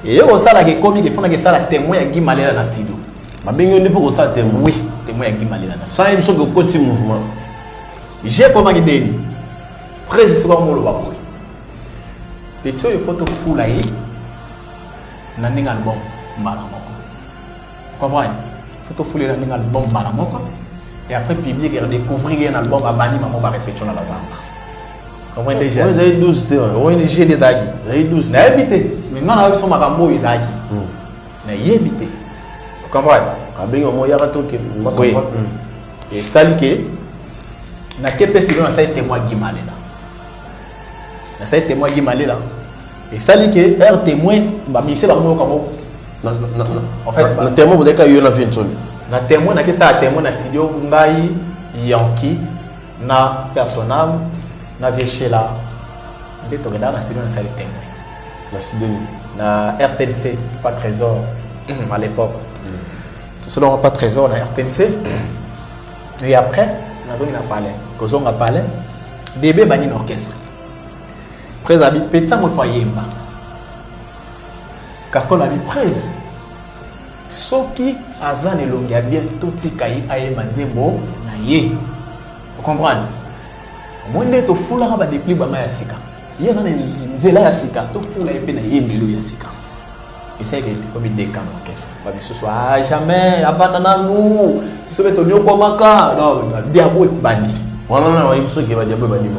Et au ça la comique font que ça la témoin à Guy Malela dans studio. Ma bingo ne pour ça témoin. Oui, témoin à Guy Malela dans. Ça il faut que côté mouvement. J'ai comment que deni. Président mo lo bakoy. Petito il photo fula yi. Na ninga album mbala moko. Comprendre? Photo fula na ninga album mbala moko. Et après publier et découvrir un album à Bani maman va répéter dans la zamba. Comment déjà? Vous avez 12 terrains. Oui, j'ai des agues. Vous avez 12. Na habité. Maintenant là ils sont makambo ils agues. Na yebité. Comprendre? A bingo mo ya to ke oui. Et salike na ke festival na ça témoin Guy Malela. Na ça témoin Guy Malela. Et salike er témoin ba mise ba mo kamo. En fait, na témoin vous ka yo na Vinton. Na témoin na ke ça témoin na studio ngai Yankee na personnel na Vichela. Beto gada na studio na ça témoin. Na Sidonie. Na RTLC pas trésor à l'époque. Tout cela n'a pas trésor na RTLC. Et après, on a parlé. Quand on a parlé, DB bani l'orchestre. Près abi pétan mo foyer mba. Kako la bi presse. Soki azan elongi bien toti kai aye manzembo na ye. Vous comprenez? Moi neto fula ba depli ba ma sika. Ye zana nzela ya sika to fula epe na ye mbelo ya sika. Et ça, il est comme une décan d'orchestre. Ce soit jamais, avant nous, il se met au niveau comme un cas. Non, diabo est bandit. Voilà, il faut qu'il va diabo bandit.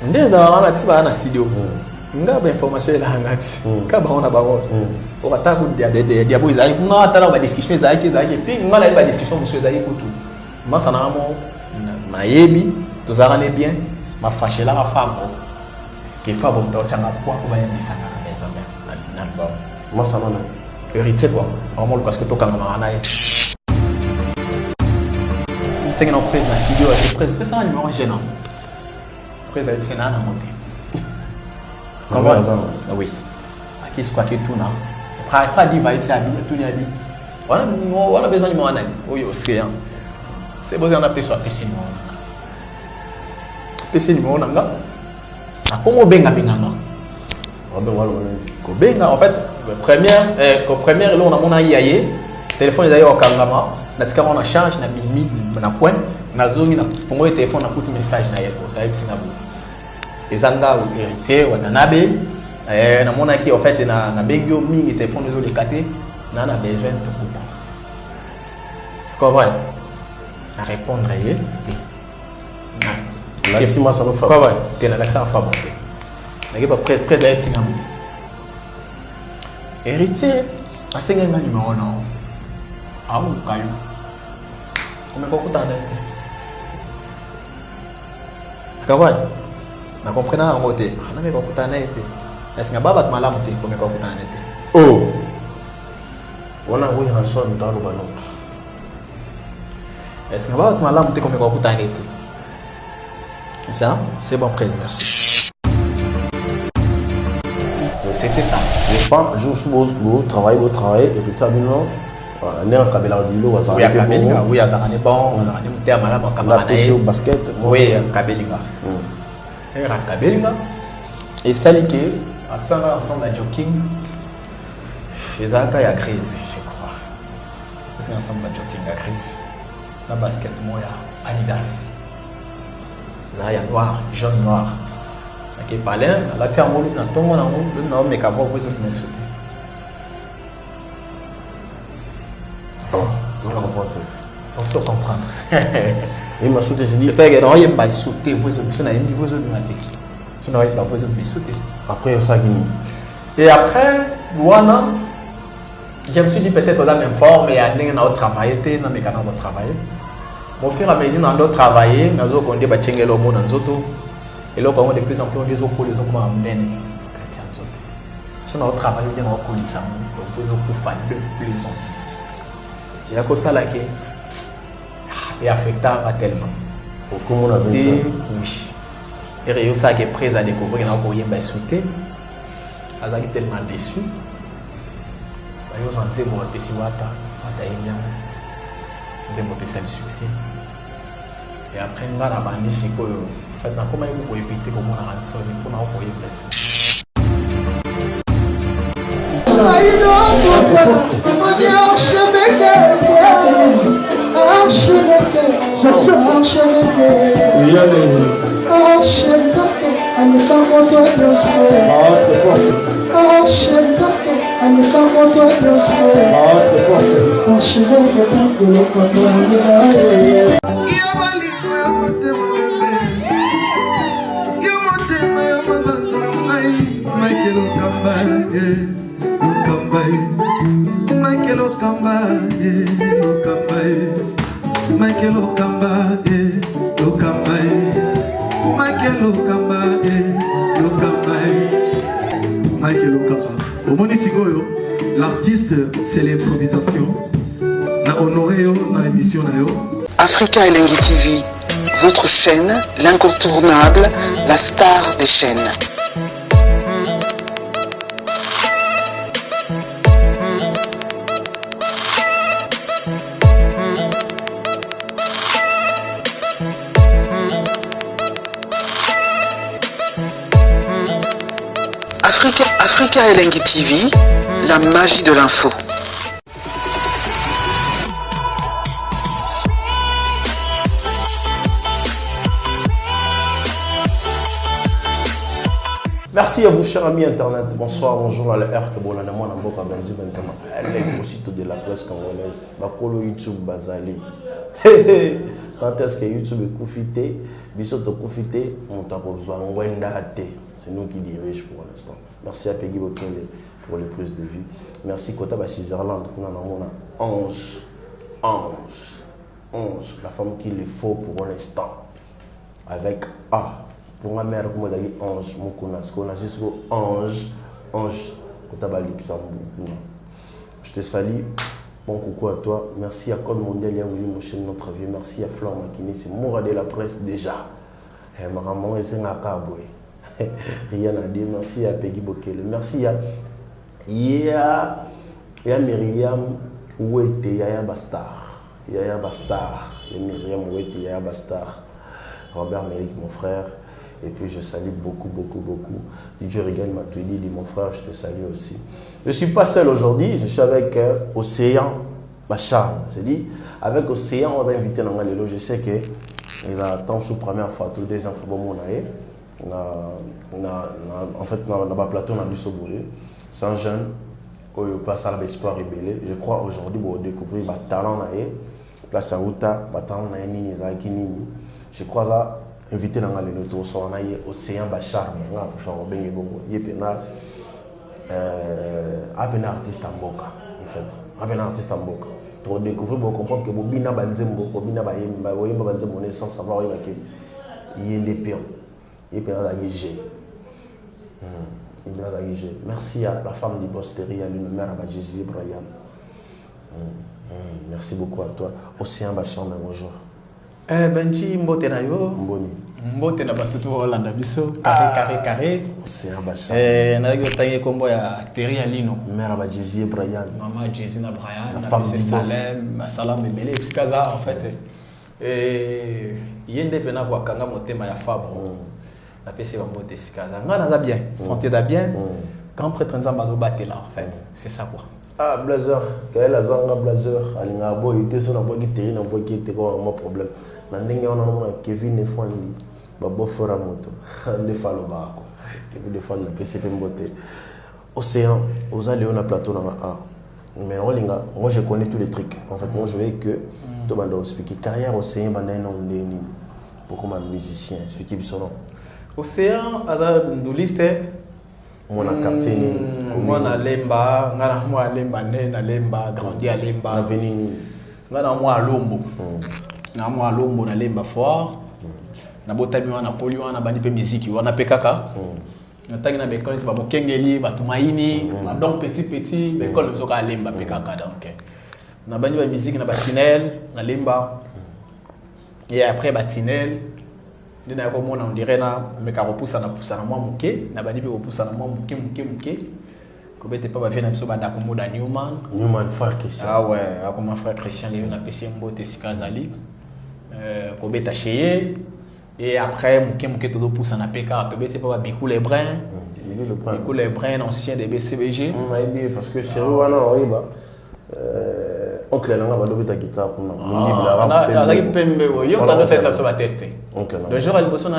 On est dans la studio. On a des informations là. On a baron. On a tabou de diabo. On a une discussion. Puis on a une discussion. Monsieur Zaï Koutou. Moi, ça n'a pas. Ma yebi, tout ça en est bien. Ma fâché là, ma femme. Qui fait bon temps, tu as un poids pour aller à la maison. Moi ça non. Hérité quoi. Vraiment parce que toi quand on a c'est une prise dans studio, c'est prise ça numéro gênant. Prise avec Sénat à monter. Comment oui. À qui soit que tout là. Après dit va c'est habillé tout habillé. Voilà besoin de moi là. Oui, c'est c'est besoin d'appeler soit PC numéro. PC numéro là. Comment benga benga. En fait, première là on a mon aïe téléphone d'ailleurs au Kangama, natika on a charge na bimi na point na zomi na fongo le téléphone na kuti message na yeko ça avec sinabu ezanga ou héritier ou danabe na mon qui en fait na bengio mingi téléphone de les katé na besoin de kuta comment na répondre yé na si moi ça nous fait comment t'es na l'accent fabriqué na pas presque d'ailleurs sinabu héritier a cinq ans numéro non ah ou caillou comme beaucoup d'années d'accord na comprendre en côté na me beaucoup d'années est-ce que baba malam te comme beaucoup d'années oh on a oui Hanson dans le ballon est-ce que baba malam te comme beaucoup d'années ça c'est bon prise merci c'était ça. Je pense, je suppose que vous travaillez, et que ça, non, on est en Kabela au Dilo, oui, à Kabelinga, oui, à Zarane bon, on a des termes là, on a poussé au basket, oui, à Kabelinga. Et à Kabelinga, et Salike, ensemble à jogging, les Aka, il y a crise, je crois. C'est ensemble à jogging, il y a crise. La basket, moi, il y a Adidas. Là, il y a noir, jaune noir. Qui parlait, la tiens mon na ton mon amour, le nom mais qu'avant vous me soutenez. Oh, je comprends. On se comprendre. Il m'a soutenu, j'ai dit. C'est que non, il m'a sauté, vous me n'avez pas vous me mater. Je n'aurais pas vous me sauter. Après ça qui. Et après, voilà, je me suis dit peut-être dans la même forme, et à nous travailler, dans mes canaux de travailler. Mon fur et à mesure, dans d'autres travailler, dans d'autres on dit bah tiens le mot dans d'autres. Et là, de plus en plus, les autres comme Amden, si on travaille bien en colissant, on peut faire de plus en plus. Il y a que ça là qui est affectant tellement. Comment on a vu ça? Oui. Et il y a ça qui est prêt à découvrir, il y a encore rien sauté. Il est tellement déçu. Il y a un petit peu de wata, bien. Il y a un peu de succès. Et après, on a abandonné ce que. En fait, comment il faut éviter comment on a rentré pour nous pour y blesser. L'artiste, c'est l'improvisation. La honoré dans l'émission. Africa Elengi TV, votre chaîne, l'incontournable, la star des chaînes. Africa Elengi TV, la magie de l'info. Merci à vous, chers amis Internet. Bonsoir, bonjour à l'heure que vous avez moi dans votre Benji Benzema. Elle est aussitôt de la presse congolaise. Bakolo YouTube Bazali. Quand est-ce que YouTube est profité? Bissot a profité. On t'a besoin de Wendate. C'est nous qui dirigons pour l'instant. Merci à Peggy Bokele pour les prises de vue. Merci Kota Basizerland. On a Ange. La femme qu'il est faux pour l'instant. Avec A. Pour ma mère, comme on dit Ange, mon connasse, qu'on a jusqu'au Ange, Kotaba Luxembourg. Je te salue, bon coucou à toi. Merci à Code Mondial, il y a Willy Mochen, notre vieux. Merci à Flore Makini, c'est Moura de la presse déjà. Maman, c'est un caboué. Rien à dire. Merci à Peggy Bokele. Merci à Myriam Ouete, Yaya Bastar. Yaya Myriam Ouete, Yaya Bastar. Robert Méric, mon frère. Et puis je salue beaucoup. DJ Regan Matuidi, dit mon frère, je te salue aussi. Je ne suis pas seul aujourd'hui, je suis avec Océan Bachar. C'est-à-dire, avec Océan, on va inviter dans Lelo. Je sais qu'il a tant sous première fois, tous les deuxième fois, bon, en fait, on a un plateau, on a du Sobouré. C'est un jeune, qui passe à l'espoir rébellé. Je crois aujourd'hui, on va découvrir le talent, place à Outa, le talent, je crois ça. Invité dans le noto so na Océan Bachar nga pour faire bengi bongo yepena apena artiste mboka en fait apena artiste mboka pour découvrir pour comprendre que bobina banzembo bobina bayemba oyemba banzembo ne sans savoir que yende pion yepena la gg merci à la femme du Postéry, à l'une mère à Jésus Brian. Merci beaucoup à toi. Océan Bachar, bonjour. Benji mbote na yo Mboni mbote na basutu Hollanda biso carré Océan Bachar na yo tangi kombo ya Terry Alino mère ba Jésus Brian maman Jésus na Brian la femme du Salem salam bemele pskaza en fait yende pena kwa kanga motema ya Fabre na pese ba mbote pskaza ngana za bien santé da bien quand prêtre nzamba zo batela en fait c'est ça quoi. Ah, Blazer, quel est la Blazer? Alinga boy, il était sur la boîte qui était dans la boîte qui était comme un problème. Nandinga on a Kevin et Fandi, babo fera moto, ne falo ba ko. Kevin de Fandi na PCP mbote. Océan, aux allées on a plateau dans A. Mais moi je connais tous les trucs. En fait, moi je veux que tout le monde explique carrière Océan banda non ndeni. Pour comme un musicien, expliquer son nom. Océan ada nduliste Moi na quartier ni moi na Lemba ngana moi Lemba na Lemba grandi à Lemba na venini ngana moi Lombo na moi Lombo na Lemba fort na botami wana poli wana bani pe musique wana pe kaka na tangi na bekole ba mokengeli ba tumaini ba donc petit bekole zo ka Lemba pe kaka donc na bani ba musique na batinel na Lemba et après batinel ndina ko mona on dirait na me ka repousser na moi muke na bani pe repousser na moi muke ko bete pa ba vient na biso ba ndako moda Newman frère Christian. Ah ouais, comme mon frère Christian il a pêché mbote sikazali ko beta cheye et après muke to do poussa na peka to bete pa ba bikou les brins Bikou les Brins, ancien des BCBG. Parce que chez Wana, oncle Nanga va lever ta guitare. Ça va tester. Le jour où il bosse, il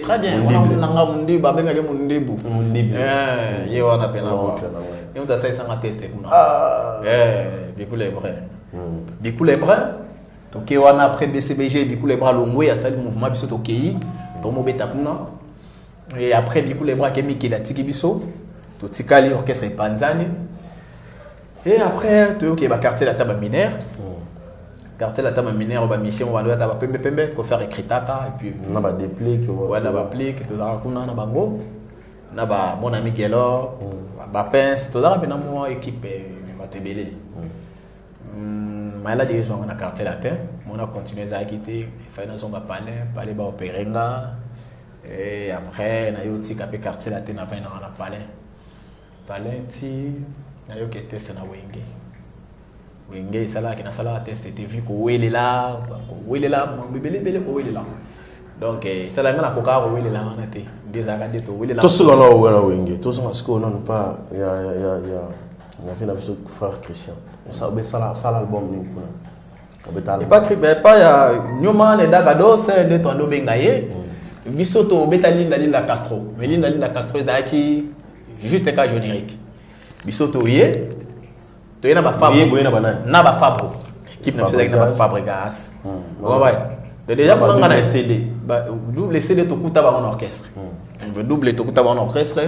très bien. On a ça va tester. Bikou les Brins. Bikou les Brins. Toké wana après BCBG Bikou les Bras Longwe a ça le mouvement biso tokéi tomo beta kuna et après Bikou les Bras kemi kila tiki biso to tikali orchestre panzani et après to yoke ba quartier la table minère quartier la table minère ba mission ba taba pembe ko faire écritaka et puis na ba déplique voilà ba plique to za kuna na bango na ba mon ami Gelo ba pince to za bena mo équipe ba tebele malade ils ont un quartier latin on a continué à quitter fait dans son palais ba opérer et après na yo tika pe quartier latin na fin dans la palais ti na yo qui test na wenge sala qui na sala test était vu ko wele là bébé ko wele là donc sala ngana ko ka wele là on était des agades to wele là tout ce qu'on a wenge tout ce qu'on non pas il y a on a fait notre frère Christian ça l'album ni kuna pas ya nyoma ne daga do c'est de tondo bengaye biso to betali Linda Castro mais Linda Castro ezaki juste cas générique biso to ye to yena ba Fabro na ba Fabro équipe na faisait na ba Fabregas ouais déjà pour ngana CD double CD to kuta ba en orchestre on veut double to kuta ba en orchestre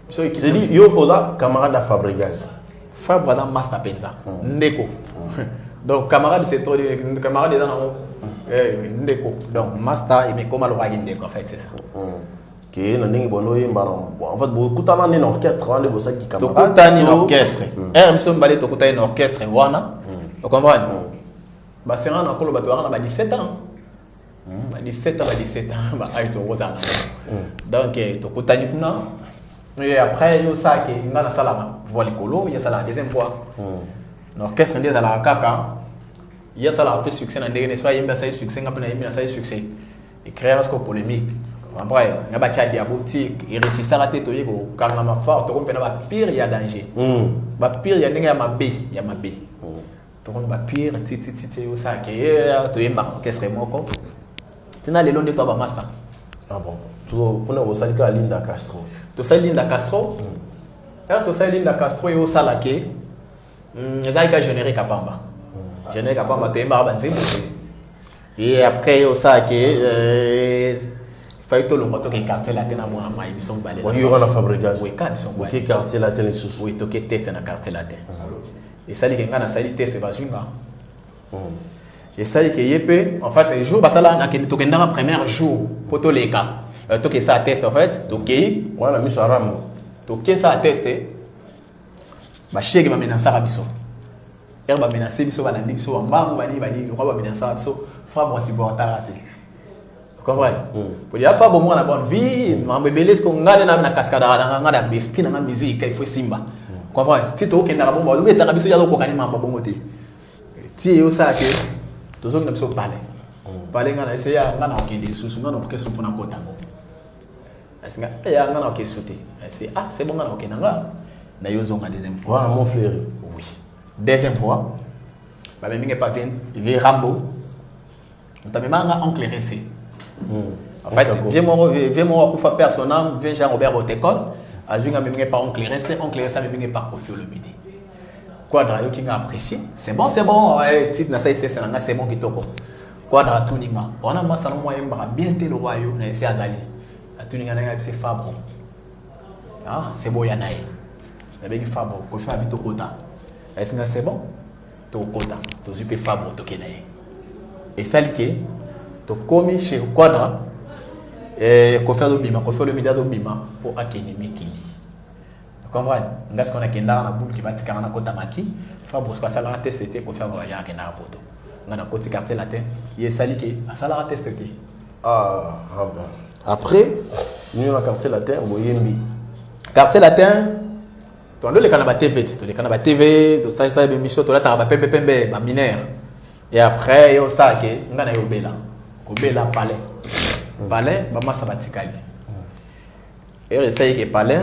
c'est dit yo oza camarade à Fabregas Fabre dans Master Penza Ndeko donc camarade c'est toi camarade des gens Ndeko donc Master et mais comment le ragin Ndeko en fait c'est ça qui na ndingi bono yimba en fait beaucoup talent en orchestre on est bossa qui camarade tout talent en orchestre nous balé tout talent en orchestre wana vous comprenez ba c'est un encore le bateau on a 17 ans 17 ans ba ay to rosa donc tout talent kuna et après yo ça que ngana salama voix l'écolo il y a ça la deuxième fois l'orchestre ndeza la kaka il y a ça la peu succès na ndenge soit yimba ça succès ngapena yimba ça succès et créer ce politique après ngaba cha diabotique et réussir raté to yego kanga ma fort to kompena ba pire il y a danger ba pire ya ndenge ya mabe to kon ba pire titi yo ça que to yimba orchestre moko tina lelo nde to ba master ah bon to pona wo salika Linda Castro to ça Linda Castro to ça Linda Castro yo sala ke zaika générique apamba générique apamba to yimba banzimbo et après yo ça que fait tout le monde qui quartier latin à moi ils sont balés il y aura la Fabregas oui quand ils sont balés qui quartier latin les sous oui to qui test na quartier latin et ça dit que ngana ça dit test bazunga et ça dit que yepé en fait jour basala na to kendanga premier jour poto leka to que ça test en fait to qui voilà miso aram to que ça tester ba chege ba menacer biso ba menacer biso ba landi biso mbangu bani ko ba menacer biso fa bo supporter raté comprends pour dire fa bo moi na bonne vie mambe belé ko ngale na cascade na ngada bespi na musique il faut simba comprends si to kenda bomba lo betaka biso ya ko kanima bongo te ti yo ça que to zo na biso parler ngana essayer ngana okende susu ngana ko keso pona kota asinga ya ngana ko keso te c'est c'est bon ngana okenda nga na yo zo nga deuxième fois voilà mon frère oui deuxième fois ba mingi pas vient Rambo on t'a même oncle Ressé en fait viens moi kufa personnel vient Jean Robert Botekol ajuinga mingi pas oncle Ressé mingi pas Koffi Olomide Quadra yo kinga apprécié c'est bon titre na ça test na c'est bon kitoko Quadra tuninga on a massa no moyen ba bien te le roi yo na essayer azali atuninga na c'est Fabro c'est bon ya naï na bengi Fabro ko fa bito kota est-ce que c'est bon to kota to super Fabro to kenaye et ça liké to komi chez Quadra et ko faire le média do bima pour akeni miki comprendre ngas qu'on a kenda na boule qui va tika na kota maki Fabro ko sala na test c'était ko faire voyager akena poto ngana côté quartier latin il ça liké sala na test c'était bon après nous na quartier latin boyembi quartier latin to ndo le kana ba TV to le kana ba TV to ça émission to la ta ba pembe ba mineur et après yo ça que ngana yo bela ko bela palais ba massa batikali Et essaye que palais,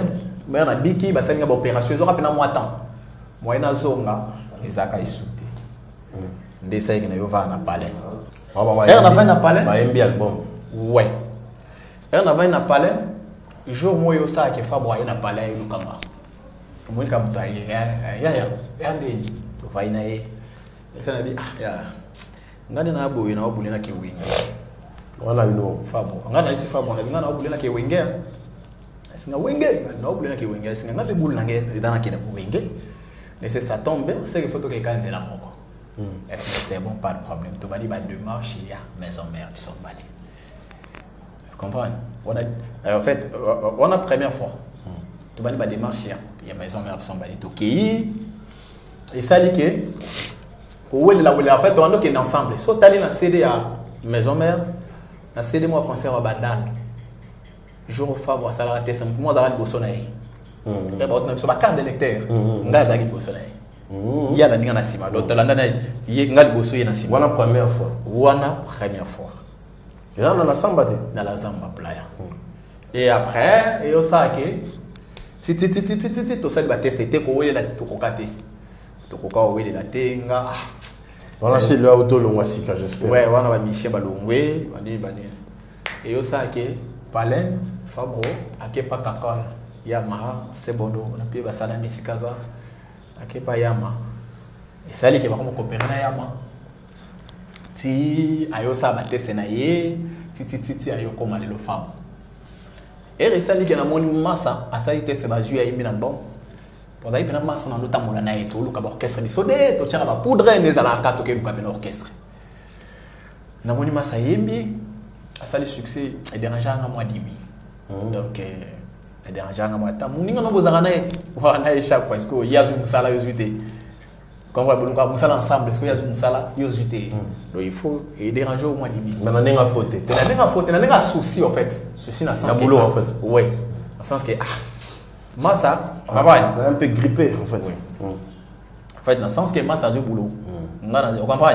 mais on a biki, bah ça une opération, ils aura peine moi temps. Moi na zonga, les aka isuti. Ndessaye que na yo va na palais. Et on a va na palais. Ba MB album. Ouais. Et on a va na palais. Jour moi yo ça que fa boyer na palais yo kanga. Moi comme toi ya ndeni. To va ina e. Ça na bi ya. Ngani na boye na obule na ke wingi. Wana bino. Fabo. Ngana isi fabo na ngana obule na ke wingi. Singa wenge na obule na ke wingi singa ngabe bulu na nge dana ke na wingi. Laissez ça tomber, c'est qu'il faut que quelqu'un ait la mort. C'est bon, pas de problème. Tu vas dire, deux marches, il y a maison mère qui sont balées. Vous comprenez? En fait, on a la première fois. Tu vas dire, des marches, il y a maison mère qui sont balées. Ok. Et ça dit que, en fait, on est ensemble. Si tu as dit, CD à maison mère, la CD, moi, concert à Bandal. Jour au Fabre, ça l'a raté, c'est moi, j'avais le beau soleil. Il y a une carte d'électeur. Il y a une il y a une cima. Il y a une cima. Wana première fois. Wana première fois. Et là, dans la samba, dans la samba playa. Et après, il y a ça qui tu sais que tester te ko wele la to kokate. To koka wele la tenga. Voilà, c'est le auto longwasika, j'espère. Ouais, wana ba Michel Balongwe, bani. Et il y a ça qui Palais, Fabro, akepa kakol. Yama, c'est bon, on a pu passer à la Missikaza, à Kepa Yama. Et ça, il y a vraiment coopéré à Yama. Si ayo sa batté senaye, ti ayo comme aller le fabre. Et ça, il y a un massa, à ça, il était basé à Yimina bon. Pour aller bien massa, on a notamment la naïto, le cab orchestre, les sodés, tu tiens la poudre, les alaka, tu as un orchestre. Na moni massa yembi, à ça, le succès est dérangé à moi d'imi. Donc, c'est dérangeant à moi. Mouninga no bozanga nae wana échappe parce que yazu musala yozuité. Quand on va bonga musala ensemble parce que yazu musala yozuité. Donc il faut déranger au moins 10 minutes. Mais on a pas faute. On a pas souci en fait. Souci dans le sens que boulot en fait. Oui. Dans le sens que moi ça un peu grippé en fait. En fait dans le sens que moi ça du boulot. On comprend.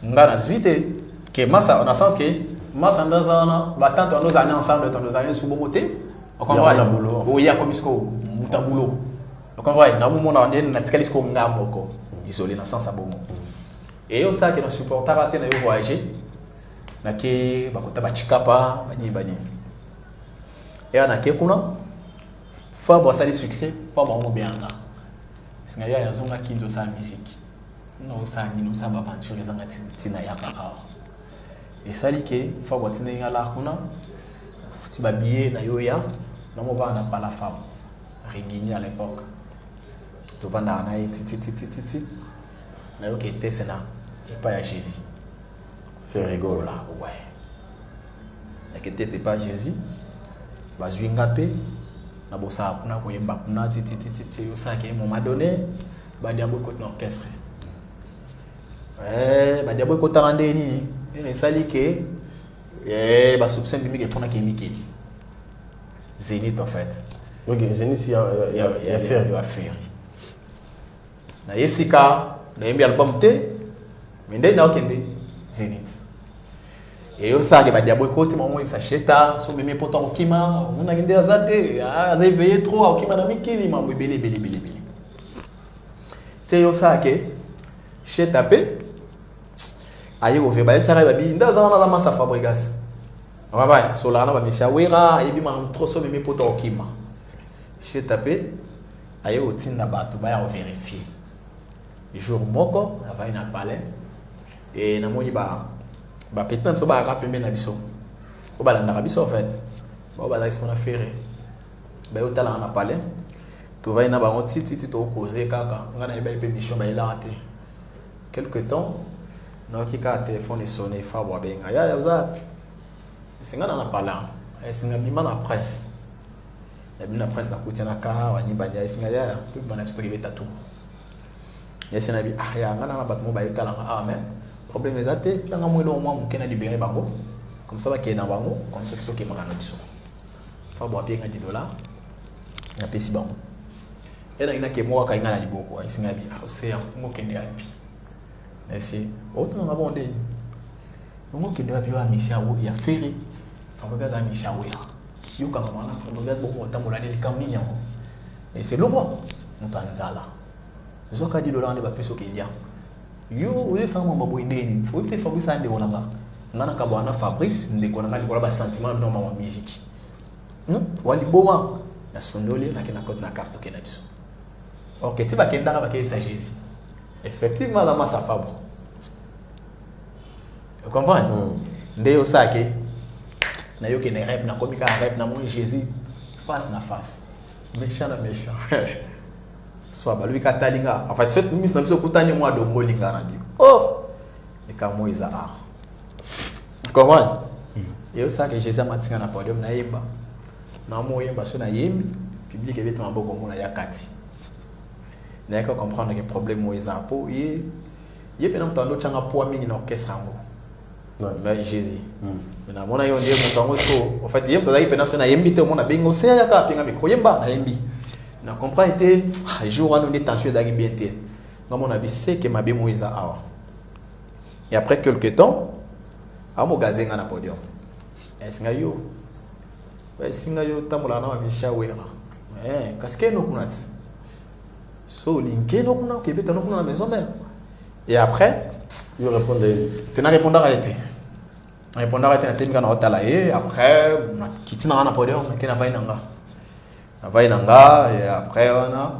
On a 18 que moi ça dans le sens que moi ça dans un va tant nos années ensemble dans nos années sous beauté. On comprend. Oui, il y a comme ce qu'on a boulot. On comprend. Dans le moment où on est dans ce qu'on a beaucoup isolé dans le sens à bon. Et aussi que nos supporters à tenir voyager. Nake bakota bachikapa bani. Et on a que kuna faut avoir ça le succès, faut avoir un bien là. Parce qu'il y a zonga qui doit sa musique. Non ça ni nous ça va aventure les zanga tina ya kaka. Et ça dit que faut avoir tina la kuna. Ti babie na yoya. Non, on va pas la femme. Régini à l'époque. Tu vas dans la ti. Mais ok, t'es sénat. Et pas à Jésus. Fait rigolo là. Ouais. Et que t'es pas Jésus. Va jouer ngapé. Na bossa kuna ko yemba kuna ti. Yo ça que moment donné, ba diabo côté orchestre. Ba diabo côté randeni. Et ça dit que ba soupçon de que fona kémique. Zénith en fait. Ok, Zénith, il y a fait. Il a fait. Na Yesika, na yembi album te, mais ndé na okende Zénith. Et yo ça que ba diabo côté maman il s'acheta, so bébé poton okima, on a ngende azate, azai veillé trop okima na mikili mambo belé. Te yo ça que chez tapé ayi go fe ba ça ba bi ndaza na la massa Fabregas. Right, so là on va missia wera et puis man trop so même poto okima. J'ai tapé aye otine na bato ba ya vérifier. Le jour moko ava ina palais et na moni ba peut-être so ba rappeler na biso. Ko ba la biso en fait. Ba là ce qu'on a fait. Ba yo tala na palais. Tu vas ina ba on titi to causer kaka. Ngana ba pe mission ba ila raté. Quelque temps, na ki ka téléphone sonné fa bo benga. Ya za c'est nga na parler c'est nga bima na presse ya bima na presse na kotia na ka wani banya c'est nga ya tout bana tout rivé tatou ya c'est na bi ya nga na bat mo ba yotala mais problème ezate puis nga mwelo moi mo kena libérer bango comme ça ba ke na bango comme ça qui maka na biso fa bo apia nga $10 na pesi bango et na ina ke mo ka nga na liboko c'est nga bi c'est mo kende api merci autre na bonde ngo kende api wa mission wo ya ferry Fabregas a mis à ouïr. yo kanga mana Fabregas bon motambola ne likamni nyango et c'est le moi mutanzala zoka $10 ne ba peso Kenya yo oye fa mamba boindeni faut peut Fabrice ande onanga ngana ka bwana Fabrice ndeko nanga likola ba sentiment na mama musique wali boma na sondole na kena kote na carte kena biso ok ti ba kenda ba ke sa Jésus effectivement la massa Fabre vous comprenez ndeyo sake na yo kena rap na komika rap na mon Jésus face na face méchant na méchant soit ba lui katalinga en fait cette mise na biso kutani moi do molinga na bi oh et ka Moïse a comment yo sake Jésus matinga na podium na yemba na mo yemba so na yembi public ebete maboko mona ya kati na yako comprendre que problème Moïse a po ye pena mtando changa poa mingi na orchestre ngo mais Jésus mais na mona yo ndiye mtango to en fait yemba tazaki pena so na yembi te mona bengo se ya ka pinga micro yemba na yembi na comprend été jour on est tension d'agi bien te na mona bi c'est que mabe Moïse a et après quelques temps amo gazenga na podium esinga yo singa yo tamola na misha wera kaske no kunati so linké no kuna ke beta no kuna na maison mère et après yo répondre tena répondre arrêté na temika na hotala et après na kitina na podium na kena vai nanga et après wana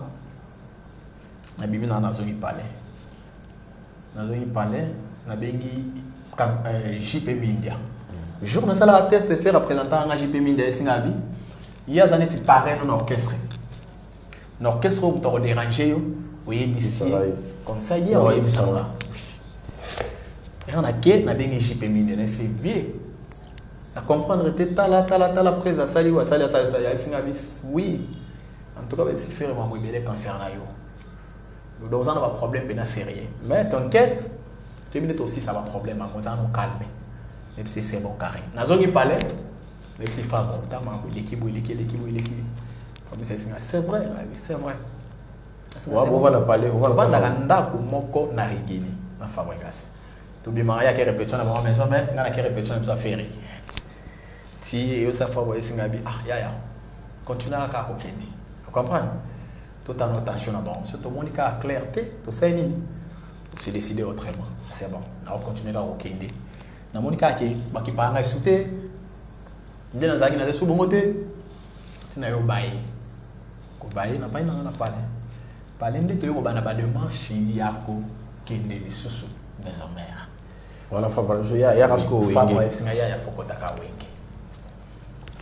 na bimi na zoni palais na bengi JP Mindia jour na sala test de faire représentant en JP Mindia singabi il y a zanetti parrain en orchestre l'orchestre on t'a dérangé yo oyebisi comme ça hier oyebisi là et on a que na bengi JP Mindia c'est bien à comprendre te tala présence sali wa sali singabi oui en tout cas même si faire moi belé cancer na yo le dosant a pas problème ben sérieux mais t'inquiète 2 minutes aussi ça va problème à moi ça nous calmer même si c'est bon carré nazongi palais même si fa bon ta ma l'équipe c'est vrai c'est vrai on va parler on va ndako moko na rigini na Fabregas to bi maria qui répétition na maison mais ngana qui répétition na ferry ti yo sa Fabregas singabi ya continue à kokende vous comprenez toute en attention là bon surtout monika clarté to ça nini c'est décidé autrement c'est bon on va continuer à kokende na monika ke bakipanga isute ndena zaki na zesu bongote tina yo bayi ko bayi na bayi na pale ndi to yo bana ba demarche yako kende lisusu maison mère wana Fabregas ya kasko wenge Fabregas singa ya fokota ka wenge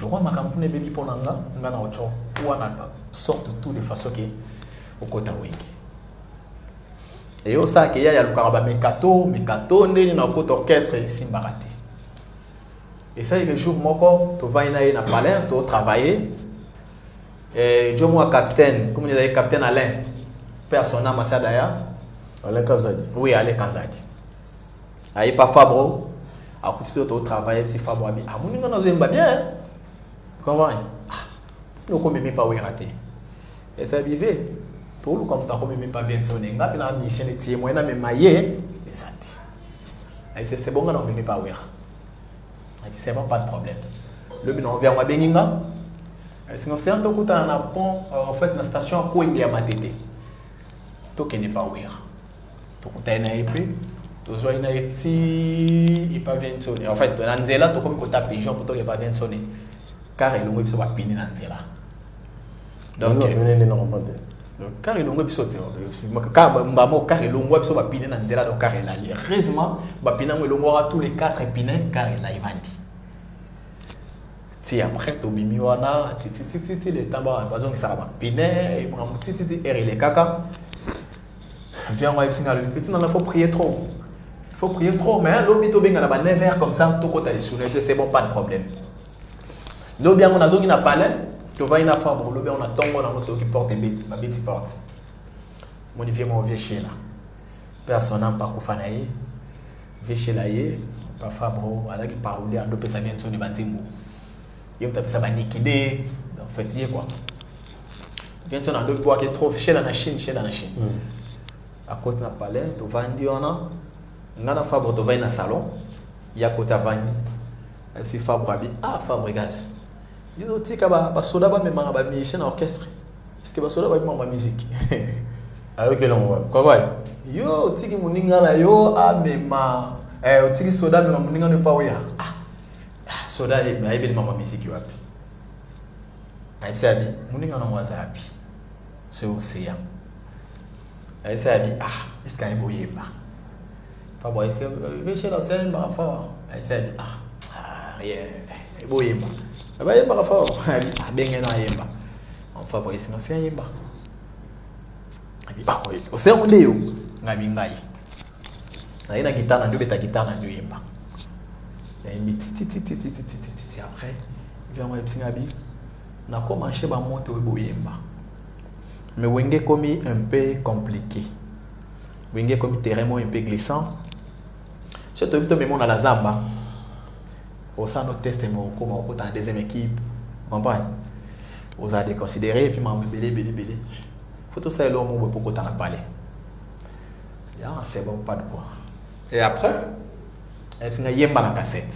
lokwa makampuni bebi ponanga ngana ocho wana sorte tout de façon que okota wenge et au ça que ya lukaka ba mekato ndeni na okota orchestre simbarati et ça le jour moko to va ina na palais to travailler et jo moi capitaine comme disait capitaine Alain personne à Massadaya Alain Kazadi oui Alain Kazadi ayi pas Fabro a continué to travailler si Fabro abi amuninga na zemba bien comment no comme même pas raté et ça vivait tout le comme ta comme même pas bien sonné nga na mission et tie moi na me maye exact et c'est bon nga na même pas wera c'est bon pas de problème le bilan vient wa beninga sinon c'est un to kuta na pont en fait na station ko ingia matete to kene pas wera to kuta na épée to zo ina eti il pas bien sonné en fait na nzela to comme kota pigeon pour to il pas bien sonné car il ngwe biso ba pini na nzela donc car il ngwe biso te car il ngwe biso ba pini na nzela donc car il a heureusement ba pina ngwe ngwa tous les 4 épinets car il a ivandi ti après to bimi wana ti le tamba bazon ça ba pine ti er il kaka viens moi singa le petit non faut prier trop mais l'hôpital benga na ba 9h comme ça to kota c'est bon pas de problème. L'obia on a zongi na palais, tu vas ina Fabre, l'obia on a tongo na moto qui porte bête, ma bête porte. Mon vieux mon vieux chez là. Personne n'a pas koufanaye. Vieux chez là yé, pas Fabre, ala qui parler en dopé ça vient sonner batimbo. Yom tapé ça ba nikide, en fait yé quoi. Vient sonner en dopé bois qui est trop chez la Chine. À côté na palais, tu vas ndi on a ngana Fabre tu vas na salon, ya côté vandi. Si Fabregas Yo tika ba soda ba même ba musicien na orchestre. Est-ce que ba soda ba même ma musique? Avec quel moment? Quoi ouais. Yo tiki muninga na yo a mema tiki soda mema muninga ne pa oya. Soda mais il ma musique yo api. Ai sabi muninga na mwaza api. C'est océan. Ai sabi est-ce qu'il y a boyemba? Fa boy c'est veche la scène ba fort. Ai sabi boyemba. Ba yemba fort. Benga na yemba. Fa boy c'est yemba. Ba boy océan onde yo ngabi ngai. Na ina guitare ndio beta guitare ndio yemba. Ya mi ti après vient moi psingabi. Na commencé ba moto boyemba. Mais Wenge commis un peu compliqué. Wenge commis terrain un peu glissant. Je te dis même on a la zamba. Au sein de test mon comment on dans deuxième équipe. Comprends? Vous avez considéré et puis m'a belé. Faut tout ça l'homme pour qu'on t'en parler. Ya c'est bon pas de quoi. Et après, elle a yemba la cassette.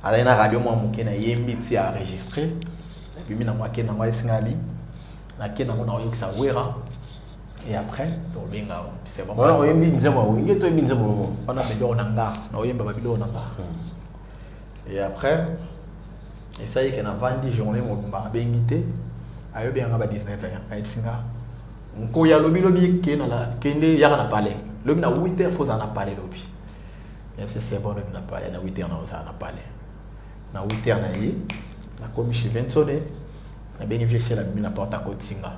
Alors na radio moi mon kena yembi ti a enregistré. Et puis mina moi kena moi singabi. Na kena mona oyokisa wera. Et après to benga c'est bon. Voilà oyembi nzema winge to yembi nzema mo. On a bedo nanga, na oyemba babilo nanga. Et après et ça y est qu'on a vendu journée mon bengité. Ayo benga ba 19 ans. Ayo singa. Nko ya lobi ke na la kende ya na parler. Lobi na 8h faut en parler lobi. Et c'est bon lobi na parler na 8h na on parler. Na 8h na yi na komi chez Vensone. Na bengi vieux la bimi na porta ko tinga.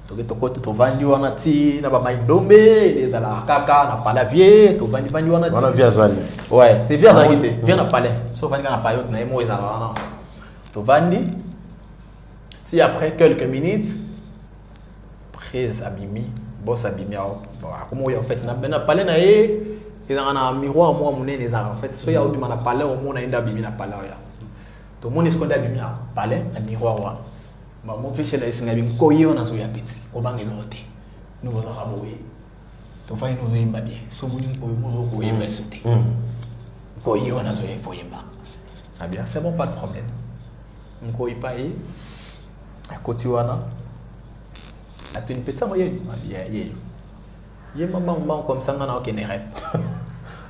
Toke toko to vandi wana ti na ba mai ndombe les ala kaka na pala vie to vandi wana ti. Wana via zali. Ouais, te via zali te, via na palais. So vandi na payot na emo ezala wana. To vandi. Si après quelques minutes prise abimi, boss abimi bon comment en fait na palais na e ezanga na miroir moi munene ezanga en fait so ya obima na palais au monde enda abimi na palais ya. To monde eskonda abimi na palais na miroir wa. Maman fait chez la singa bien koye on a so ya petit ko bangelo te nous va raboyer to fa nous yemba bien so muni koye mo ko yemba sauter koye on a so ya fo yemba ah bien c'est bon pas de problème nko ipai à côté wana a tu une petite moyenne bien yé maman comme ça ngana ok ne rep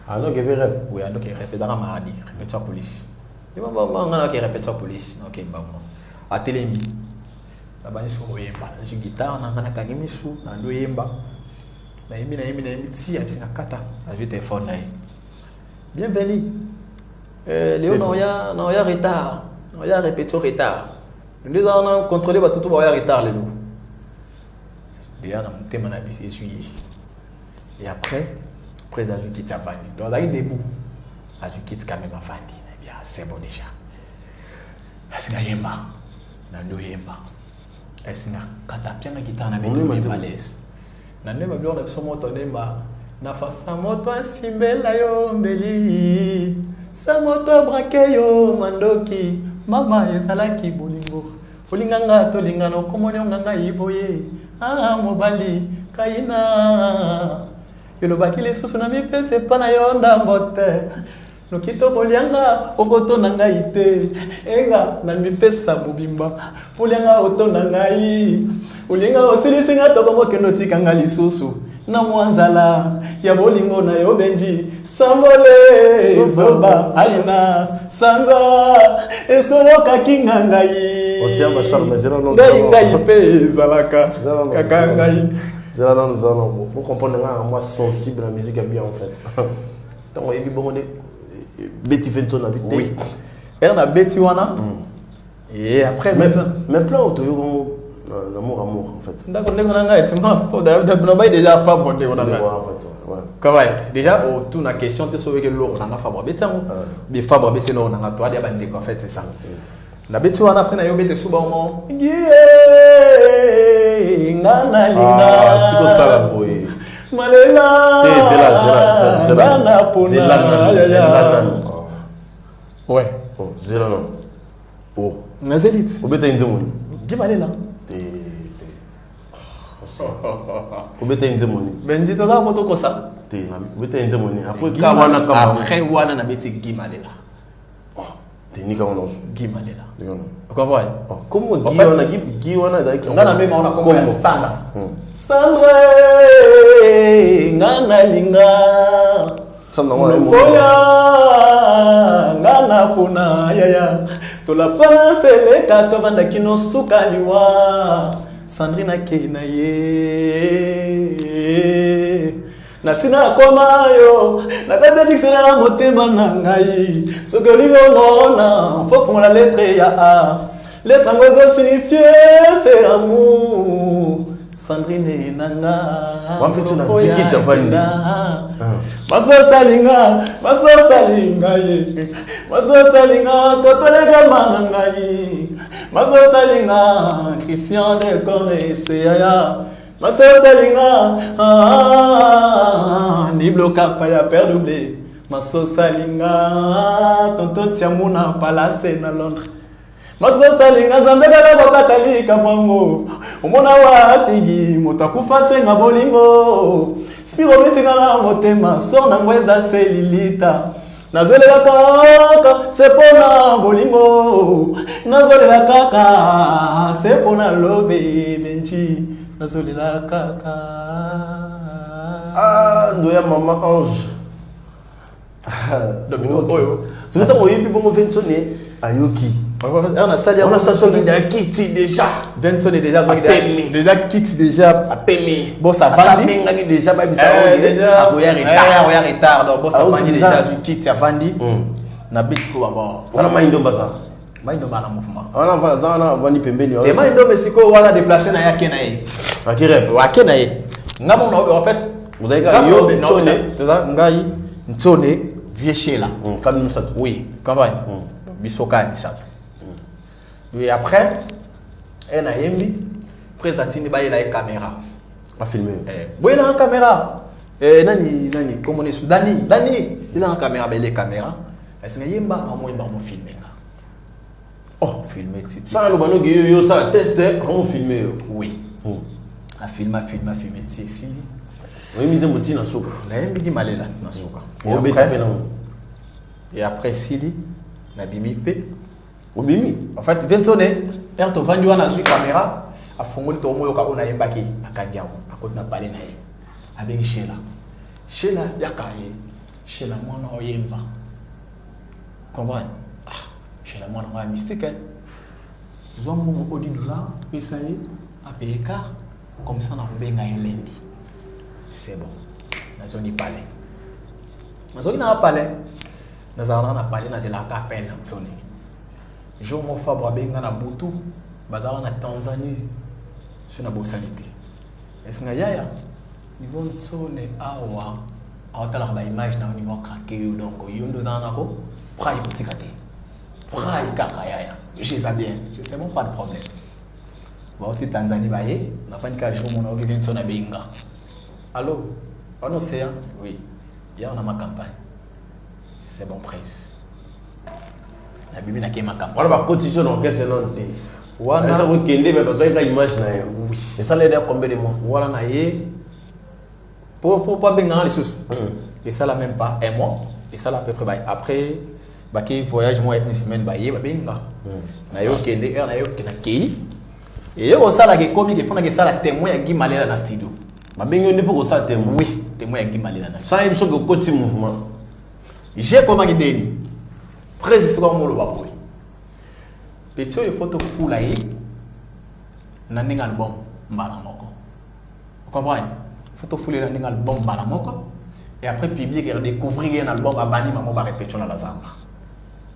Ah non que rep oui ando ke rep dans la maladie répète sur police yé maman ngana ok répète sur police ok mbamo a telemi abani so yemba na guitare na ngana kangimi su na ndo yemba na yemi ti ya bisina kata a jouer téléphone na bienvenue Léo na ya retard na ya répétition retard nous allons contrôler ba tout ba ya retard le loup déjà na mtema na bisi essuyer et après a joué quitte a vandi donc là il debout a joué quitte quand même a vandi eh bien c'est bon déjà asina yemba na ndo yemba esina kata pia na guitare na beto yemba les na ndema bio na biso moto ndemba na fasa moto asimbela yo mbeli sa moto brake yo mandoki mama ezalaki bolingo olinganga tolingana okomoni onganga iboye mobali kaina yolobaki lisusu na mipese epa na yo ndambo te noki tokolianga okotonda ngai te enga na mipesa mobimba polianga otonda ngai olinga osilisinga tokomokende otikanga lisusu na mwanzala ya bolingo na yo benji sambole zoba aina sanza esoyokaki nga ngai osiamba charme zera non ngai pe zalaka kaka ngai zera non vous comprenez moi sensible à la musique bien en fait tant yebi bongo de Betty Fenton habité oui et on a Betty wana et après mais plein auto yo l'amour en fait d'accord ndeko nanga etima faut de bail déjà fa bonde on a comment déjà tout na question te sauver que l'eau on a fa bon betango bi fa bon betino on a toi dia bande en fait c'est ça na Betty wana après na yo bete suba mo ngana linga tiko sala boy malela zela ouais zela non oh nazelit obeta inzemoni gimalela obeta inzemoni benji to za foto kosa te na obeta inzemoni après ka wana kama après wana na beti gimalela Technique on a. Guy Malela. Non. Vous comprenez? Comment Guy on a Guy on a d'ailleurs. On a même on a comme Sandra. Sandra ngana linga. Sandra moya ngana pona yaya. To la passe le kato vanda kino sukaliwa. Sandrina kena ye. Nasina komayo nakata dictionnaire motema na ngai soki olingo mona faut prendre la lettre ya A lettre ngozo signifier c'est amour Sandrine nanga wa fitu na tikiti avandi maso salinga ye maso salinga totolega mananga ye maso salinga Christian de Cornesse ya Masosalinga, ni bloca pa ya perdoublé. Masosalinga, tonto tiamuna palace na Londres. Masosalinga, zambega la bokatalika mwango. Umona wa pigi, mutakufa senga bolingo. Spiro mitinga la motema, sona mweza selilita. Nazolela kaka, sepona bolingo. Nazolela kaka, sepona lobe benchi. Nazolela kaka. Ah, ndoya mama Ange. Domino oyo. Tu veux oyi pi bongo Vincone ayoki. On a ça qui a quitté déjà. Vincent est déjà quitte déjà à peine. Bon ça va déjà déjà déjà retard donc bon ça va déjà quitte à Vandi na bits ko baba. Wana maindo baza. Maindo bana mouvement. Wana vala zana vani pembeni. Te maindo mesiko wana déplacer na yake na ye. Akirep. Wake na ye. Ngamo na en fait vous avez gagné yo Ntone, tu vois ngai Ntone vieux chez là. Comme nous ça. Oui, campagne. Bisoka ni ça. Et après, elle a émis, présentini ba il a une caméra. A filmer. Oui, il a une caméra. Nani, comme on est sous Dani, il a une caméra, belle les caméras. Est-ce que yemba à moi il va me filmer là. Oh, filmer titi. Ça le bano yo ça tester, on filmer. Oui. A filmer titi. Oui, mi dit moti na soka. La yembi di malela na soka. Et après Sili, na bimi pe. Obimi. En fait, Vincent est to vandi wana sur caméra, a fongoli to moyo ka ona yembaki akangia mo. Akoti na balé na ye. Abengi Sheila. Sheila yakaye. Sheila mwana oyemba. Comprends? Ah, Sheila mwana wa mystique. Zombo mo odi dollar, pesa ye, a payer car comme ça na benga lundi. C'est bon. Na zoni palais. Na zoni na palais. Na zana na palais na zela ka peine Anthony. Jour mon Fabre benga na Butu, bazara na Tanzanie. Sur na bosalité. Est-ce que yaya niveau Anthony awa awatala ba image na niveau craqué donc yondo zana ko prai botikate. Prai kaka yaya. Je ça bien. C'est bon pas de problème. Ba oti Tanzanie ba ye, na fani ka jour mon ogi Vincent na benga. Allô? On océan? Oui. Il y a ma campagne. C'est bon prince. La Bible n'a qu'à ma campagne. On va continuer dans quel sens non? Wana ça vous kende mais parce que image na yo. Oui. Et ça l'aide à combien de mois? Voilà na ye. Pour pas bien les choses. Et ça là même pas un mois. Et ça là à peu près après bah qui voyage moi une semaine bah ye bah benga. Na yo kende na yo kena kei. Et yo ça là que comme il faut na que ça la témoin ya Guy Malela na studio. Ma bengo ne peut que ça témoin. Oui, témoin ya Guy Malela na. Ça il faut que côté mouvement. J'ai comment guidé. Président mo lo ba boy. Petio il faut te fula yi na ninga album mbala moko. Vous comprenez? Il faut te fouler na ninga album mbala moko et après public et découvrir un album abani maman ba répétition na la zamba.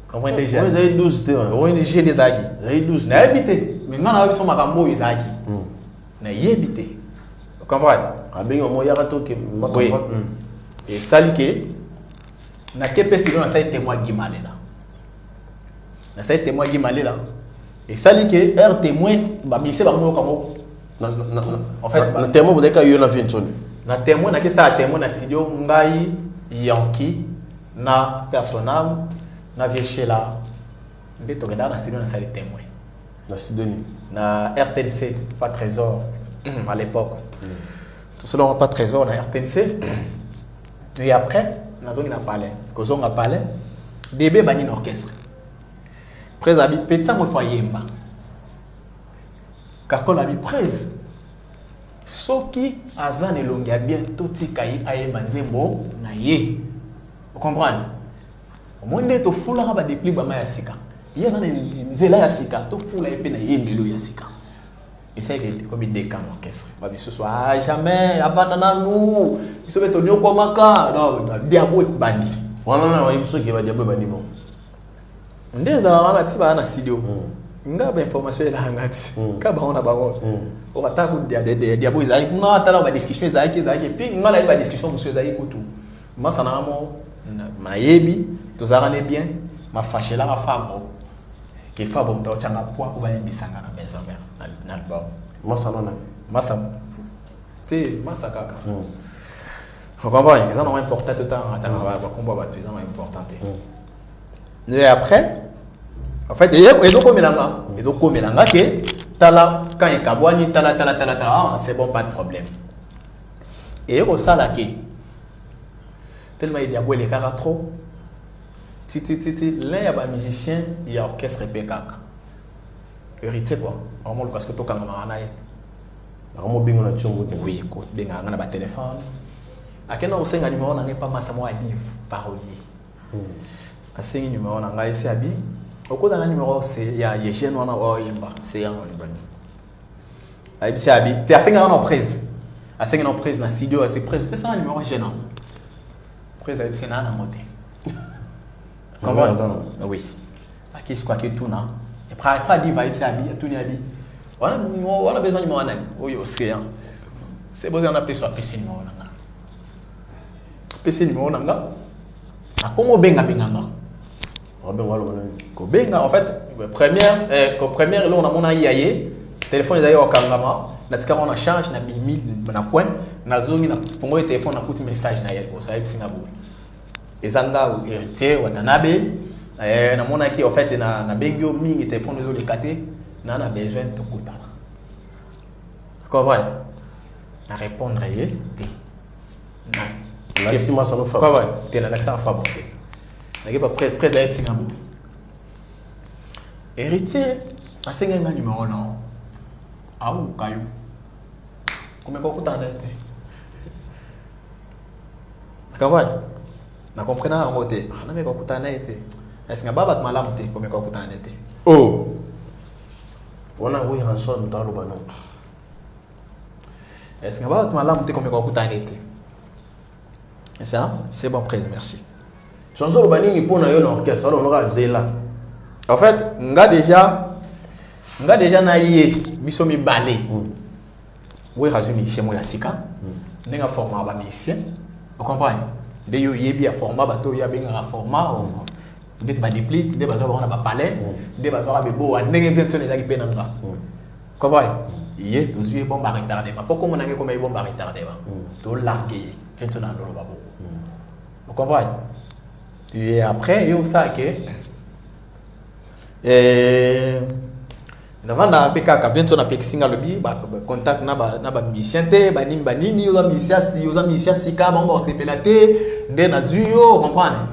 Comprenez déjà? Vous avez 12 té. Oui, j'ai des agi. Vous avez 12. Na habité. Mais ngana avec son makambo izagi. Na yebité. Vous comprenez? Ah ben moi ya rato que oui. Et salike na ke pesi na sai témoin Guy Malela. Na sai témoin Guy Malela. Et salike er témoin ba mixé ba mo kamo. En fait, na témoin vous avez ka yo na Vincent. Na témoin na ke ça témoin na studio ngai Yankee na personnel na Viechela. Mbeto gada na studio na sai témoin. Na Sidonie. Na RTNC pas trésor à l'époque. Tout cela pas trésor na RTNC. Et après, nous avons parlé. Parce qu'on a parlé, DB bani orchestre. Presse abi peta mo foyemba. Kakola bi presse. Soki azan elongia bien toti kai ayemba nzembo na ye. Vous comprenez? Monde to fula ba depli ba ma ya sika. Ye na nzela ya sika to fula epe na yembelo ya sika. Essaye de comme il décane orchestre. Ba biso so jamais avana na nous. Biso beto nyoko maka. Non, diabo bandi. Wana na wa biso ke ba diabo bandi bon. Ndeza la wana tiba na studio. Nga ba information ela ngati. Ka ba ona ba ngo. O bata ku dia diabo izai kuna atala ba discussion izai puis ngala ba discussion monsieur izai kutu. Masa na mo mayebi tozara ne bien ma fâchela ka fabro. Ke fabro mta changa poa ko ba yebisanga na maison mère na album. Masa na. Masa. Ti masa kaka. Vous comprenez? C'est vraiment important tout le temps à combat ba plus important. Et après, en fait, et donc comme melanga que tala quand il kabwani tala c'est bon, pas de problème. Et au sala que tellement il y a les cara trop là il y a ba musicien, il y a orchestre pekaka. Hérité quoi. Vraiment parce que to kanga maranaye. Vraiment bingo na chongo. Oui, ko benga na ba téléphone. Akena osenga numéro na pas massa mo livre parolier. Asengi numéro na ngai c'est abi. Okoda na numéro c'est ya jeune wana o yemba, c'est en bani. Abi c'est abi. Tu as fait en prise. Asengi en prise na studio, c'est prise. C'est ça numéro jeune. Prise abi c'est na moté. Comment? Oui. Aki c'est quoi que tout na. Et après dit vibe c'est abi, tout ni abi. On a besoin de numéro na. Oyo c'est c'est besoin on appelle soit PC numéro na. PC numéro na nga. Comment benga benganga? Kobenga en fait première là on a mon ayaye téléphone ils au kangama na tika on a charge na bimi na coin na zongi na fongo le téléphone na kuti message na yel ko ça yeb singabu ezanga ou héritier ou tanabe na mona ki en fait na bengio mingi téléphone zo le kate na besoin de kuta comment na répondre yé té na l'accent ça nous fait comment té na l'accent fa bon n'a pas presse d'aller Singapour. Héritier, à 5 ans numéro non. Ah ou caillou. Combien de temps d'être? D'accord. Na comprendre en moté. Na me ko kutana été. Est-ce que baba malam té combien ko kutana été? Oh. On a oui rançon dans le banon. Est-ce que baba malam té combien ko kutana été? Ça, c'est bon presse, merci. Chanson banini pour na yo na orchestre, on aura zela. En fait, nga déjà na yé, biso mi balé. Oui, razumi chez moi ya sika. Nenga format ba musicien. Vous comprenez? De yo yebi a format bato ya benga format. Des ba dupli, des ba zo ba palais, des ba zo ba beau, nenga bientôt les aki penanga. Comprenez? Yé toujours bon ba retardé. Ma poko monanga comme bon ba retardé ba. To larguer, bientôt na ndolo ba bo. Vous comprenez? Et après, il y a ça que avant na peka ka vient on a pexinga lobi ba contact na ba musicien te ba nini yo musicien sika ba on se pelaté nde na zuyo comprendre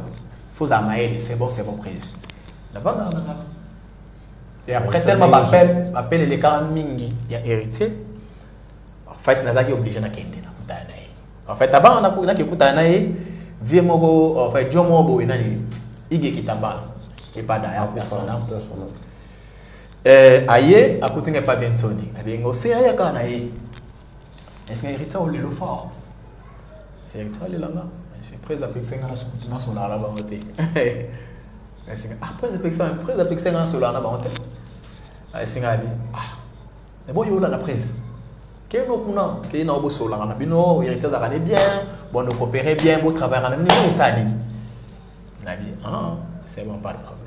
faut amailler c'est bon prise avant na et après tellement appelle les 40 mingi il y a héritier en fait na zaki obligé na kende na kutana en fait avant na ki kutana vie mogo en fait jomo bo nani ige kitamba et pas d'ailleurs personnel aye akutinga pas ventoni abengo c'est aya kana ye est-ce que hérita ou le fort c'est hérita le langa c'est près d'apexenga na sukutuna sola la bangote est-ce que après d'apexenga na sola na bangote est-ce que abi ah bon yo la prise que no kuna que na obo sola na bino hérita za kana bien bon de coopérer bien beau travail na ni ça dit nabi ah c'est bon pas de problème.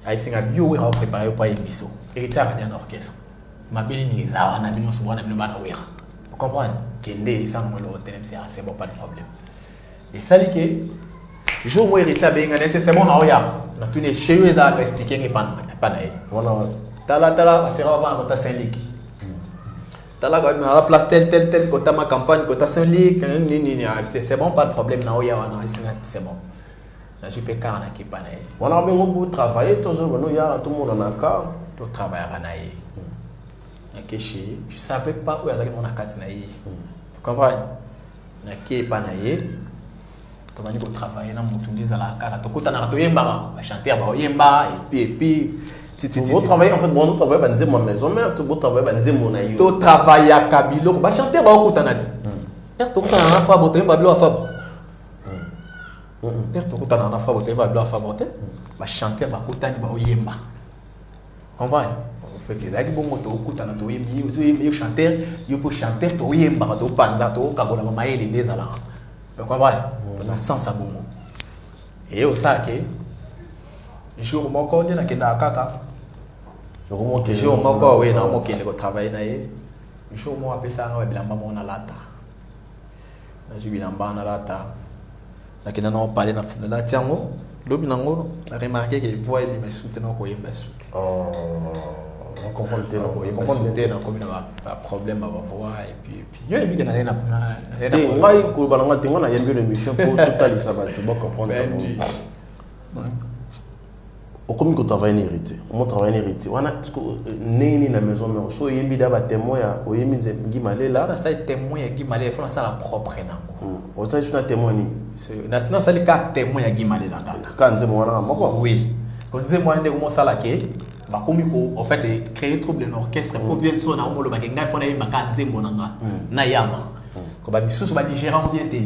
Aïe, bio oui a préparé pour émission. Héritier a un orchestre. Ma belle ni ça on a venu se voir na bino bana wera. Vous comprenez? Kende ça no le hôtel c'est bon pas de problème. Et ça dit que jour moi héritier benga c'est bon na oya. Na tuni chez eux ça va expliquer ni pas na. Voilà. Tala sera avant à Saint-Luc. Tala na la place tel côté ma campagne côté Saint-Luc ni c'est bon pas de problème na oya c'est bon. Je suis pas qui pas on a bien beaucoup travaillé toujours nous il y a tout le monde en a car tout travail à naïe je savais pas où il mon akati naïe comprends na qui pas naïe comment il faut travailler na mutu des ala car to kutana to yemba ba chanter ba yemba et puis vous travaillez en fait bon nous travaillons dans ma maison mais tout travail dans mon naïe to travailler à kabilo ba chanter ba kutana dit to kutana na fa bo to yemba bilo fa to kutana na fa bo to yemba bilo fa bo te ba chanter ba kutani ba yemba comprends fait que ça qui bon moto kutana to yembi yo chanteur yo pour chanter to yemba to banza to kagola ma maile des ala tu comprends na sens à bon et au ça que jour moko on na kenda kaka jour moko oui na mo kende ko travailler na ye jour mo apesa nga bilamba mo na lata na ju bilamba na lata na kenda na parler na funa la tiango lobi nango a remarqué que voix il me soutenir ko yemba soute on comprend tellement on comprend tellement comme il a problème à voix et puis yo ebi que na rien ngai ko bananga tengo na yembi l'émission pour tout ali ça va tu vas comprendre au comme que travail hérité on travail hérité on a nini na maison mais so yembi da ba témoin ya o yembi ngi malela ça témoin ya Guimale il faut ça la propre nango o ça je na témoin ni na sinon ça le cas témoin ya Guimale dans quand nze mwana moko oui quand nze mwana de comment ça la ke ba komi ko en fait créer trouble dans l'orchestre pour bien so na omolo ba ke ngai fona yemba ka nze mbonanga na yama ko ba misusu ba digérant bien te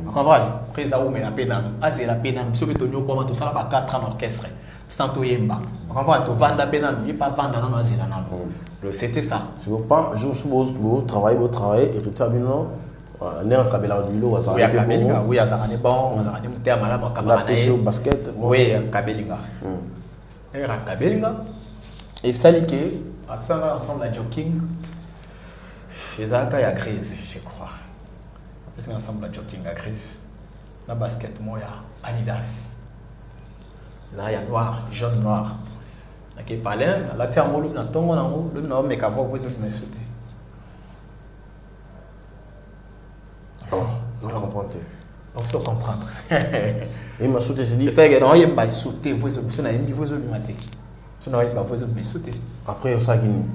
comprendre président ou mais la peine azé la peine so betonyo ko ma to sala ba 4 ans d'orchestre sans to yemba comprendre to vanda peine ni pas vanda na azé la na c'était ça je veux pas je vous travail hérité abino on est en Kabila de Milo oui Kabila oui azarane bon azarane muté amala mo kabana na basket oui Kabila era Kabila et ça li que absanga ensemble à jogging ezaka ya crise je crois absanga ensemble à jogging à crise na basket mo ya Adidas là ya noir jaune noir na ke palin la tia molo na tongo na ngo le na meka vo vous me souter non comprendre on se comprendre il m'a sauté j'ai dit c'est que non il m'a sauté vous me na yembi vous me maté so na pas vous me sauter après ça gini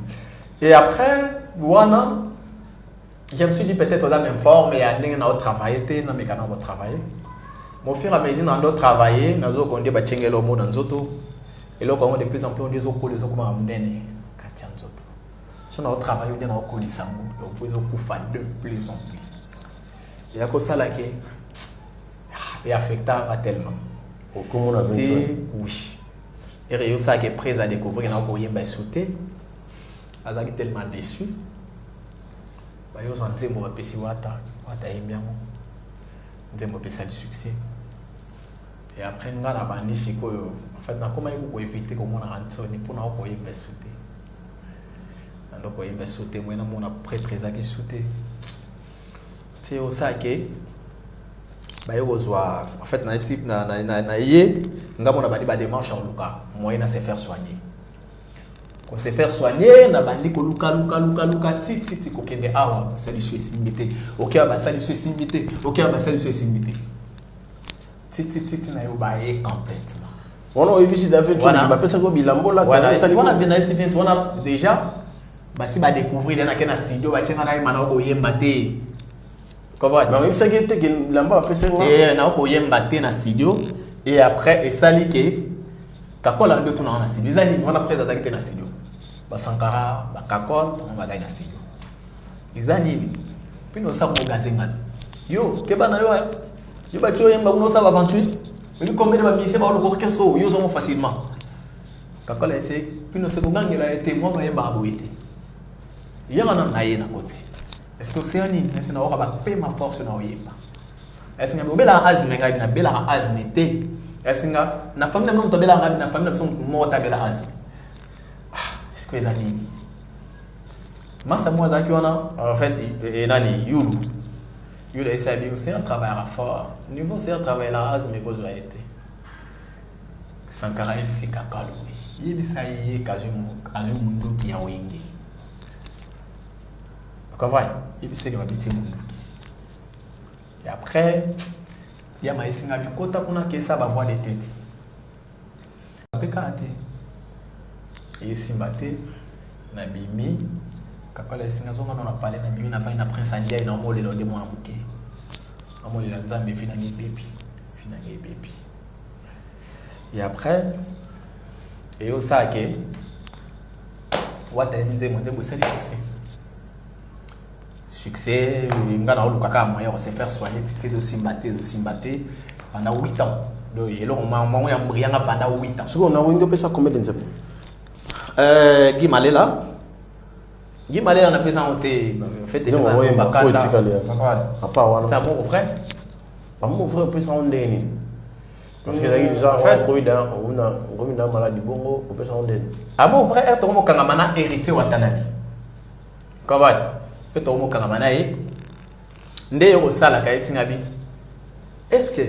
et après wana je me suis dit peut-être dans la même forme mais à n'enga na travailler na meka na travailler mon fur et à mesure na ndo travailler nazo konde ba chengelo mo na nzoto et là quand de plus en plus on des okolo zo kuma mndene katia nzoto so na travailler on na okoli sango donc vous okufa de plus en plus il y a que ça là qui est affectant tellement comment on a vu oui et réussi ça qui est prêt à découvrir na ko yemba sauter azaki tellement déçu ba yo sentir mo pesi wata yemba mo nzembo pesa du succès et après nga na bandi sikoyo en fait na comment il faut éviter comment on rentrer pour na ko yemba sauter ndo ko yemba sauter moi na mona prêtre ezaki sauter c'est au ça que ba yo zwa en fait na type na yé nga mona bandi ba démarche en luka moyen à se faire soigner quand se faire soigner na bandi ko luka titi ko kende awa ça lui soit simité OK ba ça lui soit simité OK ba ça lui soit simité titi na yo ba est complètement on a eu David tu ba pesa ko bilambo là ça lui on a bien ici on a déjà ba si ba découvrir dans na studio ba tchenga na mana ko yemba te comment mais il s'agit de que lamba pesa et na ko yemba te na studio et après et ça li que kakola ndo tuna na studio zali on a présenter te na studio ba sankara ba kakol on va na studio izani pino sa ko gazenga yo ke bana yo ba tio yemba uno sa ba 28 mais combien de musiciens ba lo orchestre yo zo facilement kakola ese pino se ko ngangela ete mo ba yemba aboite yanga na ye na koti est-ce que c'est ani est-ce na ora ba pe ma force na oyemba est-ce nga bela azme nga na bela azme te est-ce nga na famille na mto bela nga na famille na son mota bela azme est-ce que ezali masa moi zaki wana en fait nani yulu essaie bien c'est un travail à fort niveau c'est un travail là azme ko zo été sankara MC kakalo yebisa ye kazumu ndo ki ya wengi comprends yebisa ke babiti mundu et après ya maesinga bikota kuna kesa ba voix de tête pekate esimbate na bimi kakala esinga zonga na parler na bimi na pa na prince andia ina molelo de mwana muke amolelo nzambe vina ngi bebi et après et au sake wata nze monze sali succès ngana oluka ka moyen de se faire soigner tité de simbaté pendant 8 ans donc il on m'a ya mbrianga pendant 8 ans. Ce qu'on a window pesa combien d'années? Guy Malela on a pesa en fait non ouais bakanda papa wana c'est mon frère mon frère pesa en deni parce que déjà en fait on a maladie bongo on pesa en deni mon frère to mo kangamana hérité watanabi kabati to mo kangamana nde yo sala ka singabi est-ce que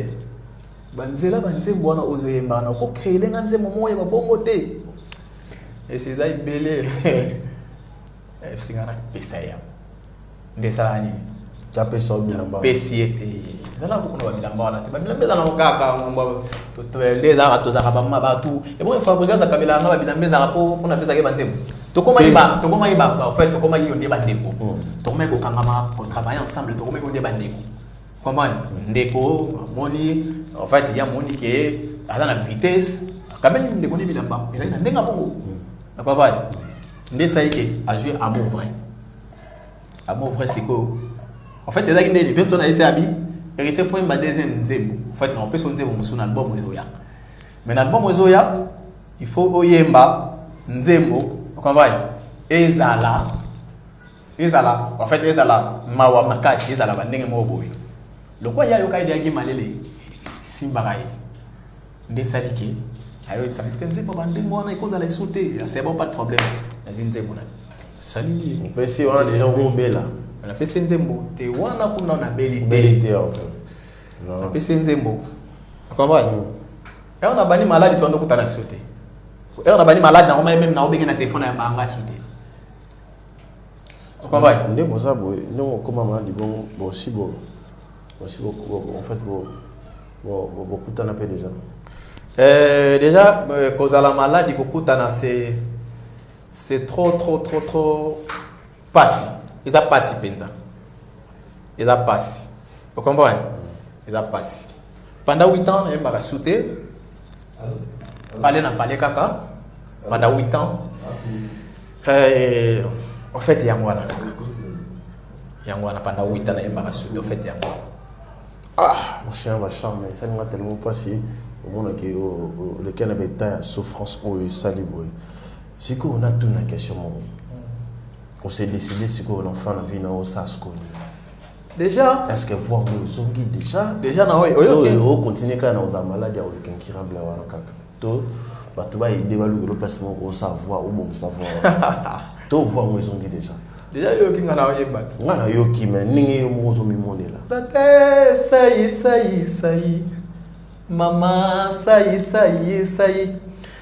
banzela banzembo wana ozoyemba na ko créer nganzembo moya babongo te et c'est ça belé singana pesa ya nde sala ni ya pesa bilamba pesiete zala ko no bilamba wana te bilamba zana ngaka ngomba to ndeza to za kabamba batu et bon fabriquer za kabila ngaba bilamba za ko kuna pesa ke banzembo to koma iba en fait to koma yonde bandeko to koma ko kangama ko travailler ensemble to koma yonde bandeko comment ndeko moni en fait il y a moni qui a la vitesse quand même ndeko ni bilamba et là ndenga bongo na papa ndé ça yake a jouer amour vrai c'est quoi en fait il y a des personnes à essayer abi hérité faut une deuxième nzembo en fait on peut son nzembo sur album ozoya mais l'album ozoya il faut oyemba nzembo comprendre ezala en fait ezala mawa makasi ezala bandenge mo boy le quoi ya yo ka idea gimalele simbarai ndé salike ayo ça risque nzembo bandenge mo na ikozala sauter c'est bon pas de problème la vie nzembo na sali on peut si on a des gens au bela on a fait nzembo te wana kuna na belité en fait non on fait nzembo comprendre et on a bani malade tondo kutana sauter et on a bani malade na même na obenga na téléphone ya banga sauter comprendre ndé pour ça boy non comment malade bon aussi bon en fait bon kutana pe déjà déjà cause à la maladie kutana c'est trop passé. Il a passé penza. Il a passé. Vous comprenez? Il a passé. Pendant 8 ans, il m'a sauté. Parler n'a parlé caca. Pendant 8 ans. En fait, il y a moi kaka. Il y a moi pendant 8 ans, il m'a sauté. En fait, il y a moi. Ah, mon chien va charmer. Ça m'a tellement passé. Au monde qui le Canada est souffrance ou saliboy. C'est qu'on a tout la question. On s'est décidé si on enfant la vie dans ça ce qu'on déjà est-ce que voir nous zongi déjà na on continue quand on a maladie ou quelqu'un qui rabla wana kaka to ba to ba idée ba le placement au savoir ou bon savoir to voir nous zongi déjà yo ki ngana oyeba ngana yo ki mais ningi yo mozo mi monela tate sai mama sai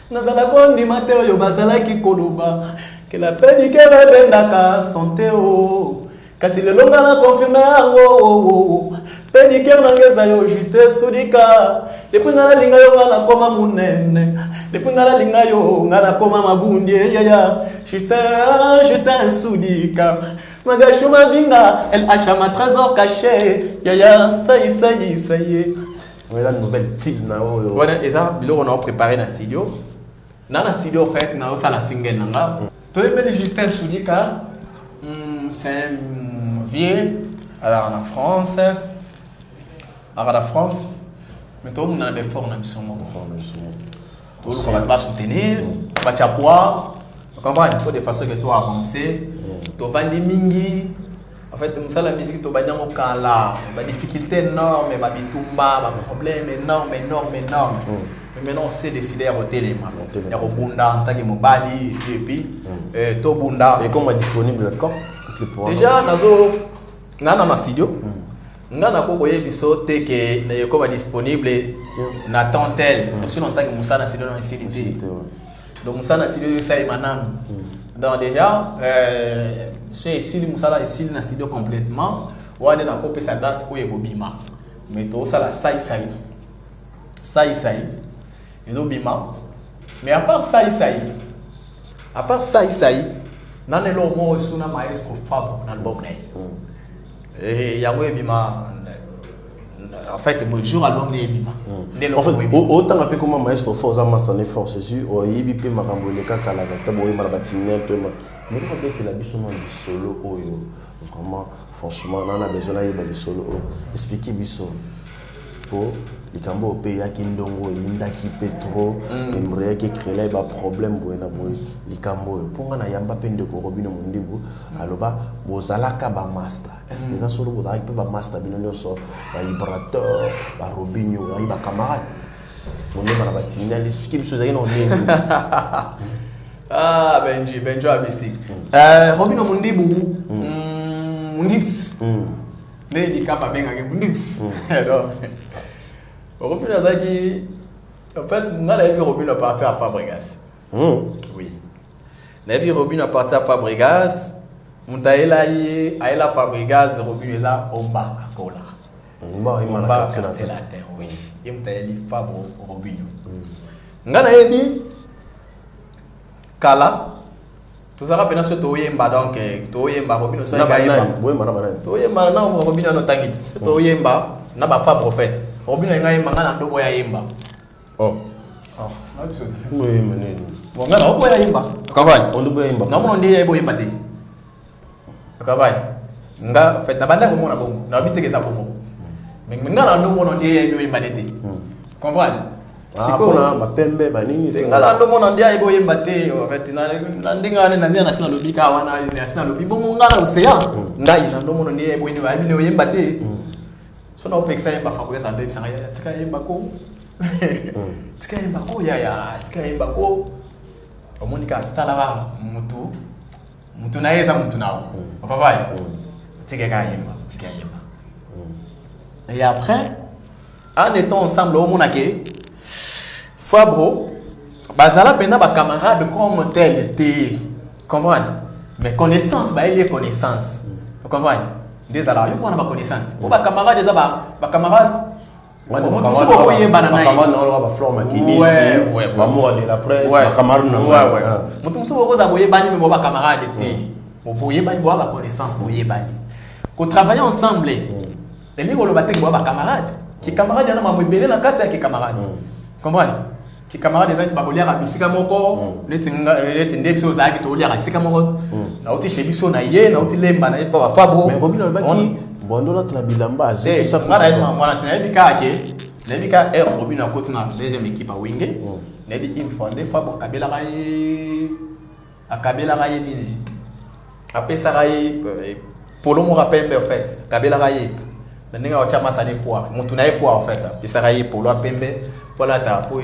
nazala bondi mateo yo bazala ki koloba que la peine que va bendaka santé o kasi lelo ngana confirmer yango peine que nangeza yo juste sudika depuis ngana linga yo ngana koma munene depuis ngana linga yo ngana koma mabundi yaya juste sudika magashuma vinga elle achète ma trésor caché yaya ça y est la nouvelle type na o voilà et ça bilo on a préparé dans studio en fait na osala single nanga to epeli Justin Soudika c'est un vieux alors en France mais tout le monde a des formes dans son monde tout le monde va soutenir va chapois comprendre il faut de façon que toi avancer to vandi mingi en fait la musique to banya mokala ba difficulté énorme ba bitumba ba problème énorme mais maintenant on s'est décidé à voter les mains ya robunda en tant que mobali et puis to bunda et comment disponible quand déjà nazo na studio ngana ko boye biso te que na yoko ba disponible na temps tel sinon tant que Moussa na studio na facilité donc Moussa na studio ça est maintenant donc déjà c'est ici Moussa là ici na studio complètement ou aller na ko pesa date ko yebobima mais tout ça la saï. Ils ont bima. Mais à part saï, nan elo mo suna maestro Fabre dans l'album et yawe bima en fait mon jour album ne bima. En fait autant appelé comme maestro Forza Master Force c'est o yibi pe makambo le kaka la ta boy marabatine pe mais quand que la biso du solo oyo vraiment franchement on a besoin d'aller le solo expliquer biso pour likambo pe ya kindongo inda ki petro embre ki créer ba problème boyena boy likambo ponga na yamba pende ko Robino Mundibu aloba bozalaka ba master est-ce que ça solo bozalaka pe ba master bino nyonso ba vibrateur ba Robinho ba camarade on est ba batinga expliquer biso zaki non nini ah Benjo abisi Robino Mundibu Mundips mais il capable benga ke Mundips alors Robino Zaki, en fait, on a vu Robino partir à Fabregas. Oui. On a vu Robino partir à Fabregas. On a eu la Fabregas, Robino est là, on bat à Cola. On bat à la terre, oui. Et on a eu Fabro, Robino. On a eu Kala. Tout ça rappelle ce Toyemba, donc Toyemba, Robino, ça y est. Toyemba, non, Robino, non, t'inquiète. Toyemba, n'a pas Fabro, en fait. Robino ngai mangana ndobo ya yemba. Oh. Oui, mais bon ngana obo ya yemba. Akabani. Ndobo ya yemba. Na mono ndiye ebo yemba te. Akabani. Nga fait na banda ko mona bongo. Na bitegeza bongo. Mais ngana ndobo mono ndiye ebo yemba te. Comprendre? Siko na mapembe banini te ngala ndobo mono ndiye ebo yemba te. En fait na ndinga na ndia na sina lobika wana na sina lobi bongo ngala oseya. Ngai na ndobo mono ndiye ebo yemba te. So na opekisa yemba Fabregas ando bisanga ya tika yemba ko tika yemba ko omonika talaba mutu na yeza mutu nao papa tika yemba et après en étant ensemble au monake Fabro bazala pena ba camarade comme tel était comprendre mais connaissance ba il est connaissance comprendre des alors yo pona ba connaissance pour ba camarade des ba camarade on se voit yemba na nai camarade na ba flor makini ba mo de la presse ba camarade na mutu se voit da boye bani mais ba camarade te mo boye bani bo ba connaissance boye bani ko travailler ensemble et ni ko lo batek bo ba camarade ki camarade na ma mbele na kati ya ki camarade comprendre ki camarade des ba bolia ka bisika moko leti ndepso za ki to lia ka bisika moko na uti shebiso na ye na uti lemba na pa Fabro mais Robino baki bondo la bilamba aziki ça ngara mwana tena bika ke lebika Robino akoti na deuxième équipe a winge nebi une fois de Fabro kabela kaye nini apesa kaye polo mo rapembe en fait kabela kaye ninga wa chama sani poa mutu na poa en fait pesa kaye polo apembe pola ta po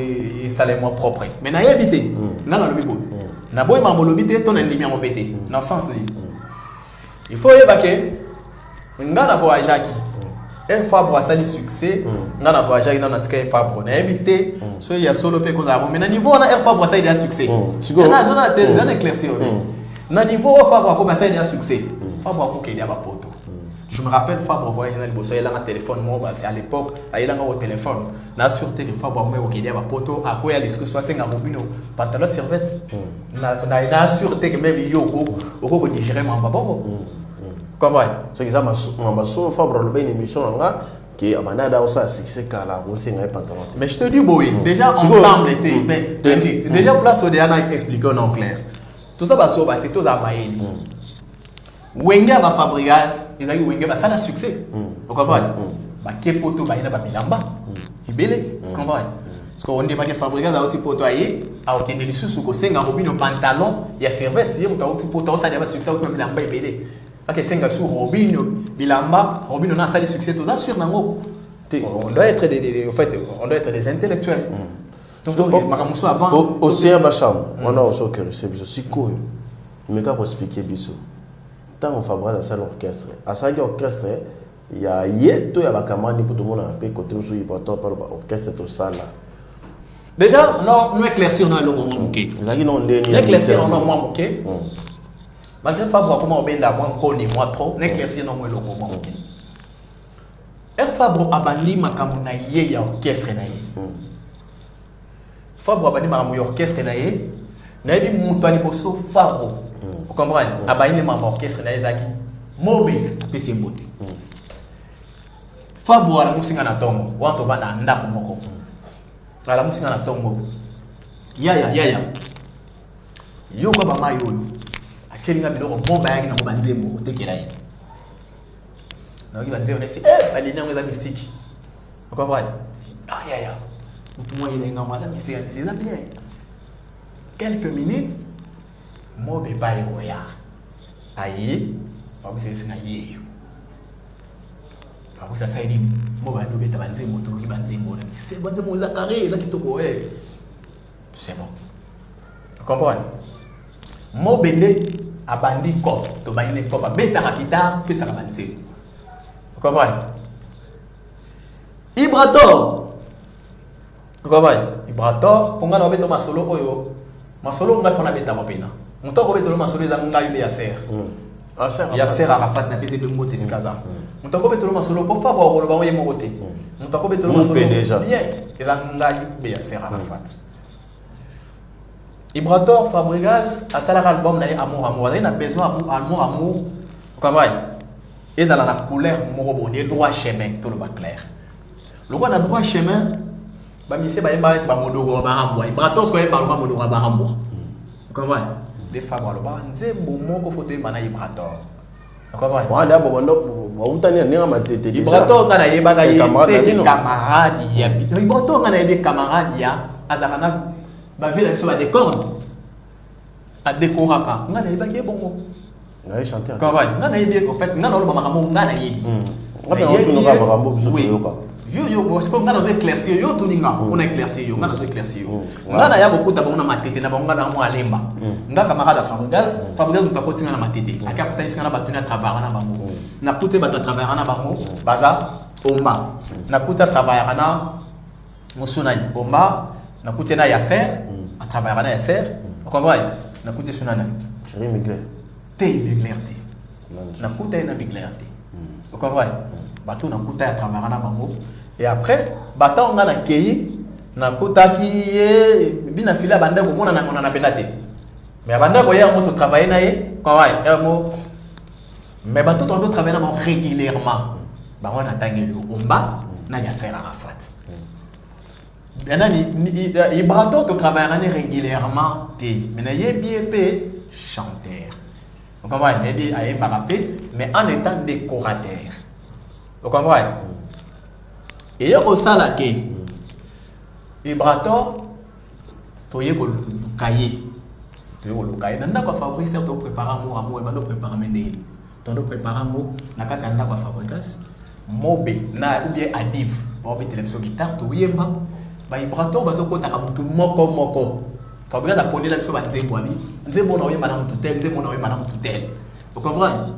salemo propre mais na yebite ngana lobi boy na boy mambo lobi te to na ndimi en pété dans sens ni il faut yebake ngana voyage qui Fabro a sali succès ngana voyage na tika Fabro na yebite so ya solo pe ko za mais na niveau na Fabro a sali un succès na zona te zona éclaircir na niveau Fabro ko ba sali un succès Fabro ko ke dia ba poto. Je me rappelle Fabro voyage dans le bosso il a un téléphone moi c'est à l'époque il a un téléphone na sûreté que Fabro moi ko ke dia ba poto a ko ya discussion c'est ngabo Robino pantalon servette na sûreté que même yoko ko digérer mon babo. Comment c'est que ça m'a solo Fabro le une émission là qui a manada aussi succès kala aussi ngai pantalon. Mais je te dis boy déjà ensemble était déjà place au Diana expliquer en clair. Tout ça va sauver tout ça maïli. Wenger va Fabregas, ils ont Wenger va ça la succès. Vous comprenez? Ba kepoto ba ina ba bilamba. Ibele, comprendre? Parce qu'on dit pas que Fabregas a aussi poto aye, a okende lisusu ko senga Robino pantalon, ya servette, yé muta aussi poto ça déjà succès auto bilamba ibele. Parce que senga sur Robino bilamba, Robino na ça le succès tout ça sur nango. On doit être en fait, on doit être des intellectuels. Donc makamuso avant aussi un bacham, on a aussi que c'est biso siko. Mais quand on expliquer biso tant on Fabregas à l'orchestre à ça l'orchestre il y a yeto ya bakamani pour tout le monde un peu côté sur important par l'orchestre tout ça là déjà non nous éclaircir dans le moment OK zaki non ndeni éclaircir non moi OK malgré Fabro comment obenda moi connait moi trop éclaircir non moi le moment OK Fabre abandi makambo na ye ya orchestre na ye. Fabre abandi makambo ya orchestre na ye. Na yebi mutu ali boso Fabre. Vous comprenez? Abandi makambo orchestre na ye zaki. Mauvais apesi mbote. Fabre ala musinga na tongo. Wanto vana ndako moko. Ala musinga na tongo. Yaya. Yo kwa bama yoyo. Achelinga biloko moba yaki na mobanzembo otekela ye. Na oki banzembo nesi balina ngeza mystique. Vous comprenez? Yaya. Mutu mwa ile ngama mystique, c'est ça bien. Quelques minutes mobe ba yoya. Ayi, ba bise singa yeyo. Ba bise sa ini moba ndo beta banzembo to ki banzembo. C'est banzembo za carré za kitoko c'est bon. Vous comprenez? Mobende abandi kop to baine kop beta ka guitare pesa ka banzembo. Vous comprenez? Ibrator. Vous comprenez? Ibrator ponga na beto masolo oyo. Masolo nga fona beta mapena. Mutoko beto masolo za nga yube ya ser. Ya ser Arafat na pese be mote skaza. Mutoko beto masolo po fa bo ba oye mokote. Mutoko beto masolo bien. Eza nga yube ya ser Arafat. Ibrator Fabregas a salé l'album na Amour. Il a besoin Amour. Vous comprenez? Et ça la couleur morobonné droit chemin tout le bas clair. Le roi na droit chemin ba mise ba yemba ba modoro ba hambo. Ibrator so yemba ba modoro ba hambo. Vous comprenez? Les Fabre lo ba nzembo moko photo yemba na Ibrator. Vous comprenez? Wa da bobondo wa utani ninga matete. Ibrator ngana yeba ga camarade ya. Ibrator ngana yeba camarade ya azakana ba vile so ba décor a décoraka ngana yeba ke bongo na chanter quand va ngana yebi en fait ngana lo ba makambo ngana yebi ngana yo tunuka makambo biso yoka yo parce que ngana zo éclaircir yo tuninga on a éclaircir yo ngana zo éclaircir yo ngana ya bokuta ba na matete na ba ngana mo alemba ngaka camarade Fabregas mutakotinga na matete aka kutanisanga na batuna travailler na bango na kute bata travailler na bango baza omba na kuta travailler na musuna omba na kuta na Yasser a travailler na Yasser vous comprenez na kuta sunana Thierry Mugler Mugler na kuta na Mugler vous comprenez bato na kuta ya travailler na bango et après bato nga na kei na kuta ki bina fila banda ko mona na penate mais banda ko ya moto travailler na ye comprenez mo mais bato to travailler na bango régulièrement ba on attendre le omba na Yasser Arafat. Ibrator to travailler régulièrement mais il est bien chanteur. Vous comprenez? Il est mais en étant décorateur. Vous comprenez? Et au sala ke Ibrator to ye ko cahier. To ye ko cahier. Nanda ko Fabrice to préparer amour ba do préparer mendeli. To do préparer mo na kata nanda ko Fabregas. Mobe na ou bien Adiv. Ba be télévision guitare to yemba. Ba Ibrator ba soko taka mutu moko Fabregas a pondé la biso ba nzembo abi nzembo na oyemba na mutu tel nzembo na oyemba na mutu tel. Vous comprenez?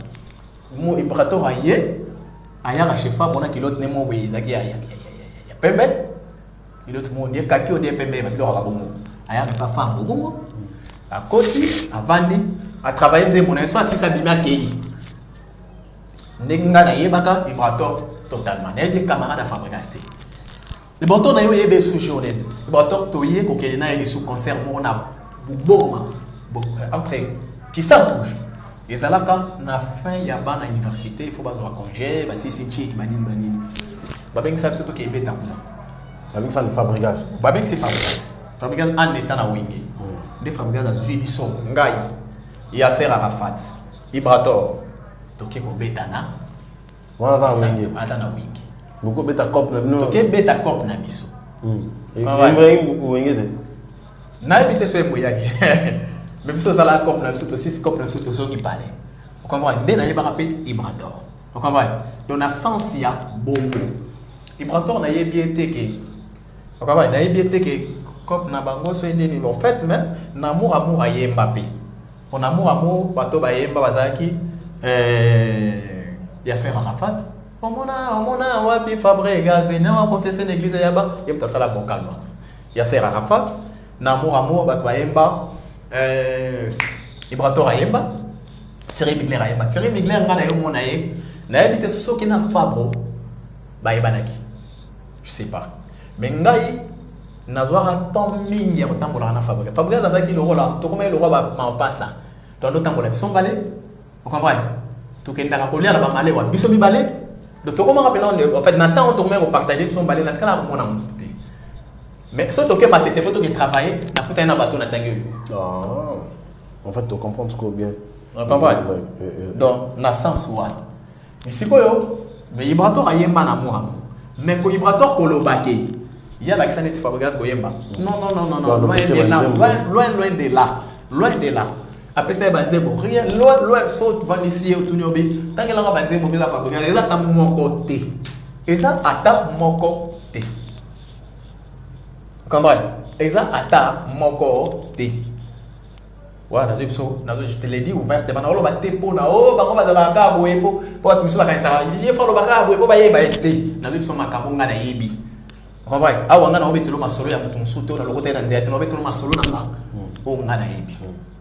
Mo Ibrator aye aya chef bona kilote ne mo we daki ya pembe kilote mo ndie kaki o de pembe ba biloko ba bongo aya pas femme bongo a koti avandi a travailler nzembo na so asisa bimia kei nenga na yebaka Ibrator totalement na des camarades à Fabregas. Le bâton na yo yebe sous journée. Le bâton toyé ko kelena ele sous concert mo na boma entre qui s'entouche. Et zalaka na fin ya bana université il faut bazo congé ba si chic banini. Ba beng sabe surtout que beta kuna. Ba beng ça ne Fabregas. Ba beng c'est Fabregas. Fabregas en étant na wingi. De Fabregas a zui biso ngai. Yasser Arafat. Ibrator toke ko beta na. Wana na wingi. Ata na wingi. Beaucoup beta cop na bino. Toke beta cop na biso. Et vraiment beaucoup wingi de. Na ebite so emoyaki. Mais biso ça la cop na biso to 6 cop na biso to so ki parler. Vous comprenez? Dès na yeba rapé Ibrator. Vous comprenez? Dans la sens ya bongo. Ibrator na yebi eteke. Vous comprenez? Na yebi eteke cop na bango so ndeni en fait mais na amour aye Mbappé. Pour amour bato ba yemba bazaki Yasser Arafat. Omona wapi Fabregas na confesser l'église yaba yemta sala vocal. Yasser Arafat na amour bato ba yemba Ibrator ayemba Thierry Mugler ayemba Thierry Mugler ngana yo mona ye na habite soki na Fabro bayebanaki je sais pas mais ngai nazwaka temps mingi ya kotambola na Fabregas azaki le rôle to comme le roi ba passa donc notambola biso balé vous comprenez to kendaka kolia na ba malé wa biso mi balé donc to comment rappeler en fait n'attend on tourner au partager son balé na tkala mona monté mais so to ke matete faut to travailler na kuta na bateau na tangi en fait tu comprends ce que bien on comprend donc na sens wana mais sikoyo mais Ibrator ayemba na moi mais ko Ibrator ko lobake il y a l'accent de Fabregas Goyemba non loin de là après ça banzebo rien loin saute vanisier au tunyobi tant que là banzebo mais la Fabregas exactement mon côté exact ata mon côté comment exact ata mon côté voilà je te l'ai dit ouvertement on va te pour na bango bazala ka boye po tu miso bakasa je fa lo baka boye po ba yeba ete na zo ma kabonga na yebi comprends awa ngana obetelo masolo ya mutu musuto na lokota na nzete no obetelo masolo na nga o ngana yebi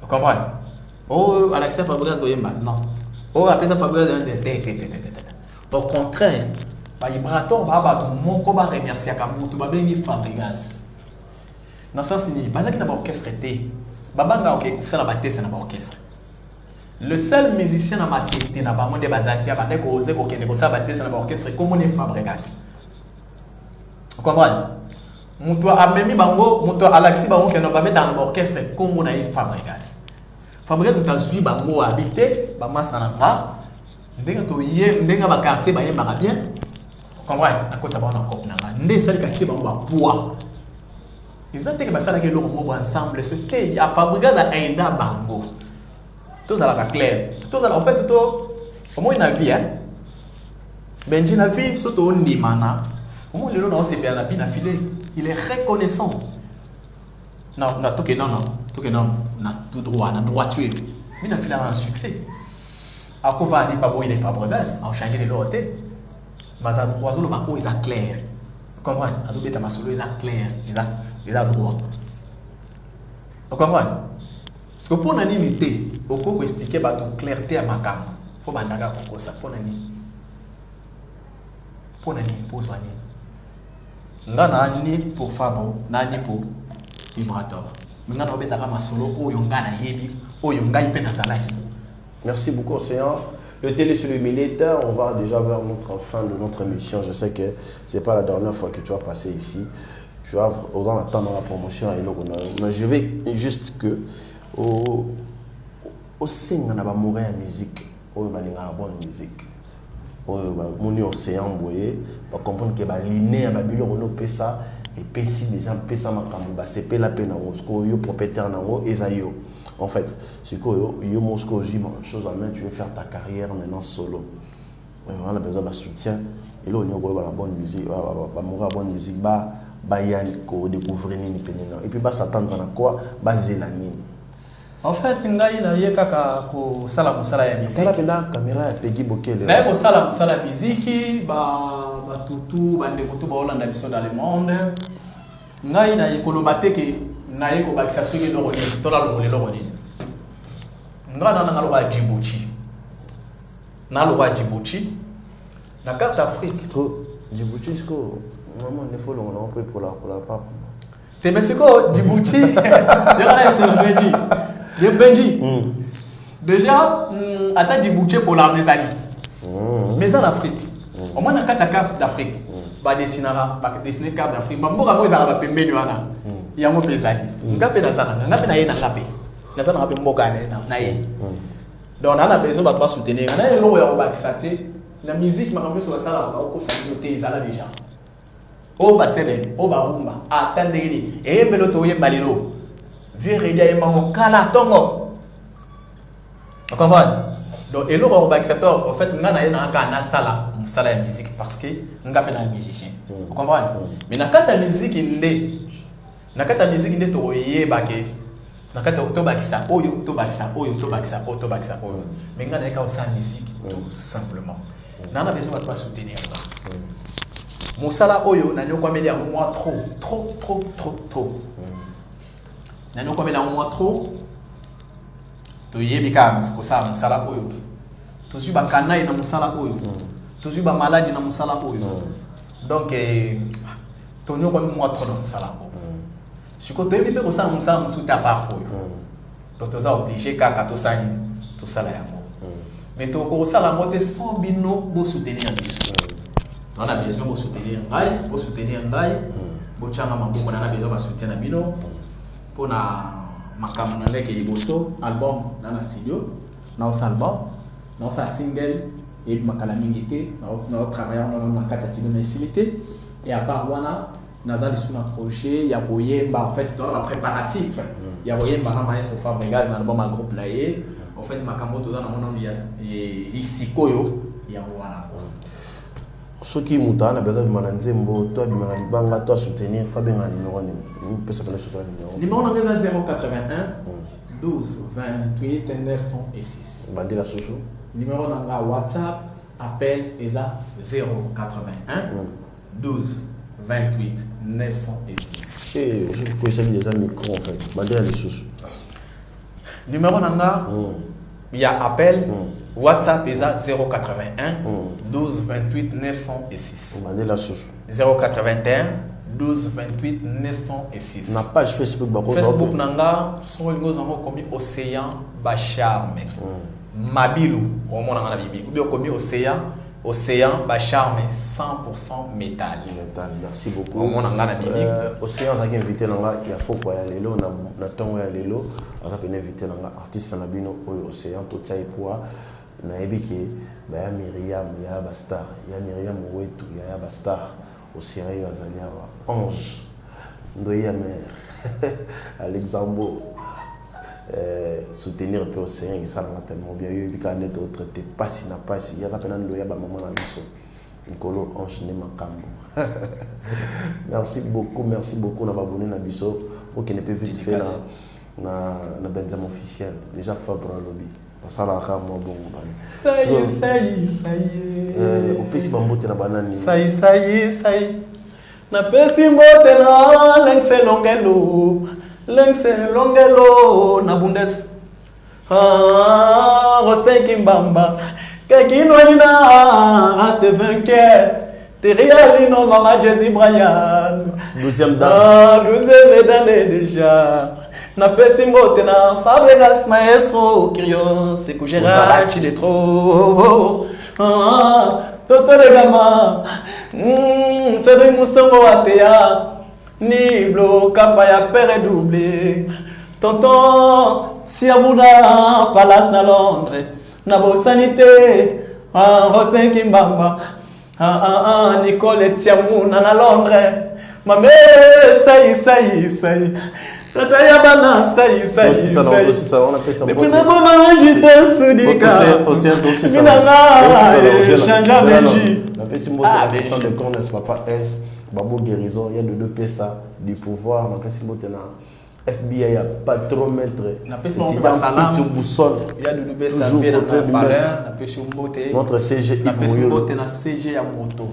comprends Alexis Fabregas Goyemba non après ça Fabregas au contraire ba Ibrator ba moko ba remercier ka mutu ba bengi Fabregas na sens ni bazaki na orchestre te babanga ok ça na batese na orchestre le seul musicien na matete na bango de bazaki abande ko oser ko kende ko ça batese na orchestre comme on est Fabregas vous comprenez mutu amemi bango mutu Alexis bango kendo ba metana na orchestre comme on est Fabregas mutazui bango habité ba mas na nga ndenga to ye ndenga ba quartier ba yemba bien vous comprenez akota ba na kop na nga nde sali ka chi bango ba poids ils ont été que ça que l'homme ensemble c'était à Fabregas à Aïda Bango tout ça là clair tout ça en fait tout au moins une vie hein Benji na vie surtout on dit mana au moins le nom c'est bien la bien affilé il est reconnaissant non tout que non na tout droit na droiture bien affilé un succès à quoi va aller pas bon il est Fabregas a changé les lots mais à droit le banco il est clair comprendre à double ta masolo il est clair il a droit. Vous comprenez? Parce que pour nani nité, au cours expliquer bah ton clarté à ma cam, faut bandaga pour ça pour nani pose nani. Ngana ni pour Fabo, nani pour Ibrator. Ngana obetaka masolo o yongana yebi, o yonga ipe na zalaki. Merci beaucoup Océan. Le télé sur le militaire, on va déjà vers notre fin de notre émission. Je sais que c'est pas la dernière fois que tu vas passer ici. Tu vas dans la temps dans la promotion mais je vais juste que au sein on a pas mourir en musique au balinga bonne musique au moni océan boye ba comprendre que ba linéaire ba bilo on peut ça et pesi des gens pesa makambo ba c'est la peine en Moscou yo propriétaire nango ezayo en fait c'est quoi yo Moscou j'ai chose en main tu veux faire ta carrière maintenant solo on a besoin de soutien et là on y a la bonne musique ba mourir bonne musique ba bayan ko découvrir nini penina et puis ba s'attendre à quoi baser la nini en fait ngai na ye kaka ko sala musala ya musique sala pena caméra ya Peggy Bokele na ko sala musala musique ba tutu ba ndeko to ba Hollande biso dans le monde ngai na ye ko lobate ke na ye ko bakisa soki no roni to la longole roni ngana na ngalo ba Djibouti na lo ba Djibouti na carte Afrique to Djibouti jusqu'au maman il faut l'on peut pour la pape te Mexico Djibouti de Benji déjà ata Djibouti pour la mesali mais en Afrique au moins na carte d'Afrique ba dessinera ba dessiner carte d'Afrique mamboka mo ezala ba pembeni wana yango pezali ngape na sana ngape na ye na ngape na sana ngape mboka na ye donc on a besoin de soutenir na ye lo ya ba kisate la musique makambo sur la sala ba ko sa noter ezala déjà o ba sebe o ba rumba atandeli e mbelo to yemba lelo viredia yemba kala tongo comprendre donc elo ba accepteur en fait ngana yena ka na sala musala ya musique parce que ngape na musicien vous comprenez mais na kata musique ndé to yeba ke na kata to bakisa oyo to bakisa mais ngana ka sa musique tout simplement nana besoin de soutenir Moussala oyo na nyoko ameli en moi trop na nyoko ameli en moi trop to yebika ko sa moussala oyo to zuba kanai na moussala oyo to zuba maladi na moussala oyo Donc Tonio comme moi trop dans ça là. Si tu es bien ça tout à part pour donc tu es obligé qu'à tout ça là. Mais tu as ça la montée sans bino pour soutenir biso. On a besoin de soutenir ngai, pour soutenir ngai. Pour changa mambo on a besoin de soutenir bino pour na makambo na leke liboso album dans la studio, na album, na sa single et makala mingité, na travailler na katati de facilité et à part wana naza sur un projet ya boyemba en fait dans la préparatif ya boyemba na maestro Fabregal na album groupe na ye en fait makambo to dans mon nom ya sikoyo ya wana ceux qui muta na besoin de mananzembo toi du malibanga toi soutenir Fabien ali noroni ni pesa kana soutenir numéro na 081 12 28 906 bandi la soso numéro na WhatsApp appel eza 081 12 28 906 et je connais déjà micro en fait bandi la soso numéro na il y a appel WhatsApp eza 081 12 28 906 bandi la soso 081 12 28 906 na page Facebook bako Facebook nanga so lingo zango komi Océan Bacharme Mabilou au monde na bibi ou bien komi Océan Bacharme 100% métal. Merci beaucoup. Au monde na bibi Océan ça qui invité nanga il faut quoi ya lelo na tongo ya lelo ça peut inviter nanga artiste na bino Océan to tsai poa na ebiki ba ya Myriam ya Bastar ya Myriam wetu ya Bastar Océan ya Zalia Ange ndoya mère Alexandre soutenir peu Océan il ça tellement bien il y a net autre te passe na passe il y a pas nando ya ba maman na biso Nkolo Ange ne makambo merci beaucoup na abonné na biso pour qu'il ne peut vite faire na Benjamin officiel déjà Fabre lobby ça la ramo bon ça y au pesi bambote na banani ça y na pesi mbote na lengse longelo na bundes roste kimbamba kekino nina raste vainqueur Terialino Mama Jesse Brian 12e dan 12e dan déjà na pesi mbote na Fabregas maestro Kirio c'est que Gérard il est trop Toto le gama c'est de Moussango Atea ni bloc ya père doublé tonton si amuna palace na Londres na bo sanité Rosten Kimbamba Nicole Tiamuna na Londres mame sai tata ya bana sai aussi ça on appelle ça depuis na mama j'étais soudika aussi ça changea Belgique la petite mot de de cornes papa S Babo guérison il y a de deux pesa du pouvoir na petite mot na FBI il y a pas trop maître na petite mot salam boussole il y a de deux pesa bien na valeur na petite mot notre CG na petite mot na CG ya moto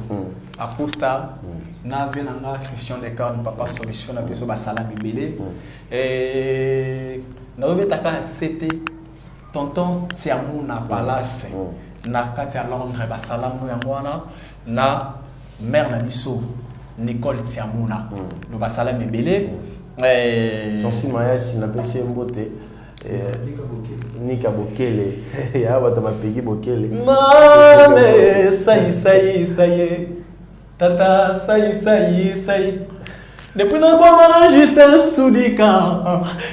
aposta na vena nga question de cornes papa solution na petite ba salam belé et na obetaka c'était tonton Tiamuna palace na kati ya Londres ba salam no yango wana na mère na biso Nicole Tiamuna no ba salam belé son simaya sinapesi mbote Nika Bokele ya bata mapegi Bokele mame sai tata sai depuis na boma Justin Soudika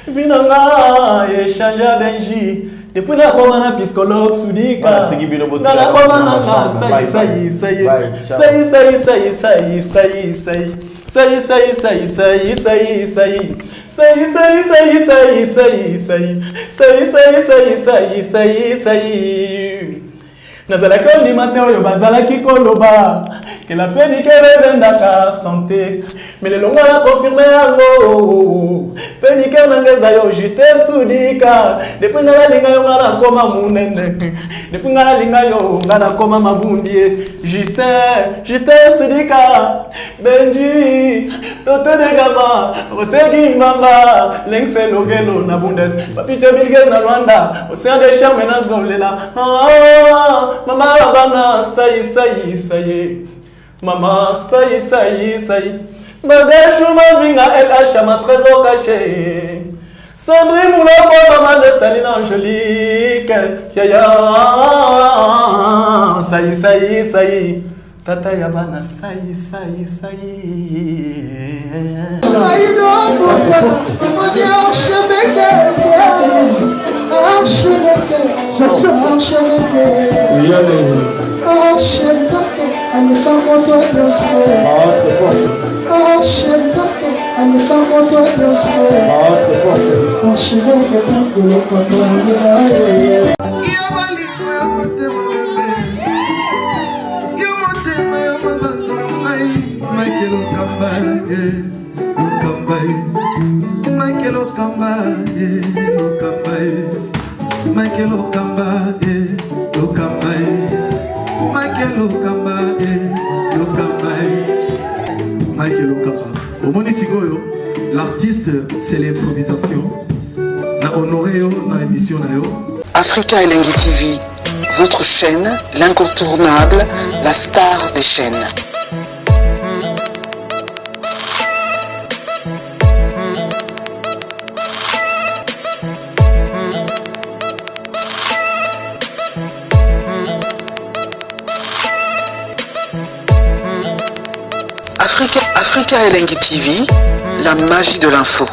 vinanga échange Benji depuis na boma na psychologue Soudika na boma na sai nazalaka ndima te oyo bazalaki koloba que la pénique revendaka santé mais lelo nga na confirme yango pénique nangeza yo juste Soudika depuis nga nalinga yo nga nakoma munene depuis nga nalinga yo nga nakoma mabundie juste Soudika Benji toto de gama Rosteki Mbamba lengse logelo na bundes papicho bilge na Rwanda Océan de charme na zolela mama bana sai Maman, ça y. Bagage Mavinga, LH, ma trésor caché. Sandrine Moula, maman de Taline Angélique. Yaya, ça y. Tata Yabana, ça y. L'artiste, c'est l'improvisation. La honoré dans l'émission. Africa Elengi TV, votre chaîne, l'incontournable, la star des chaînes. Africa Elengi TV, la magie de l'info.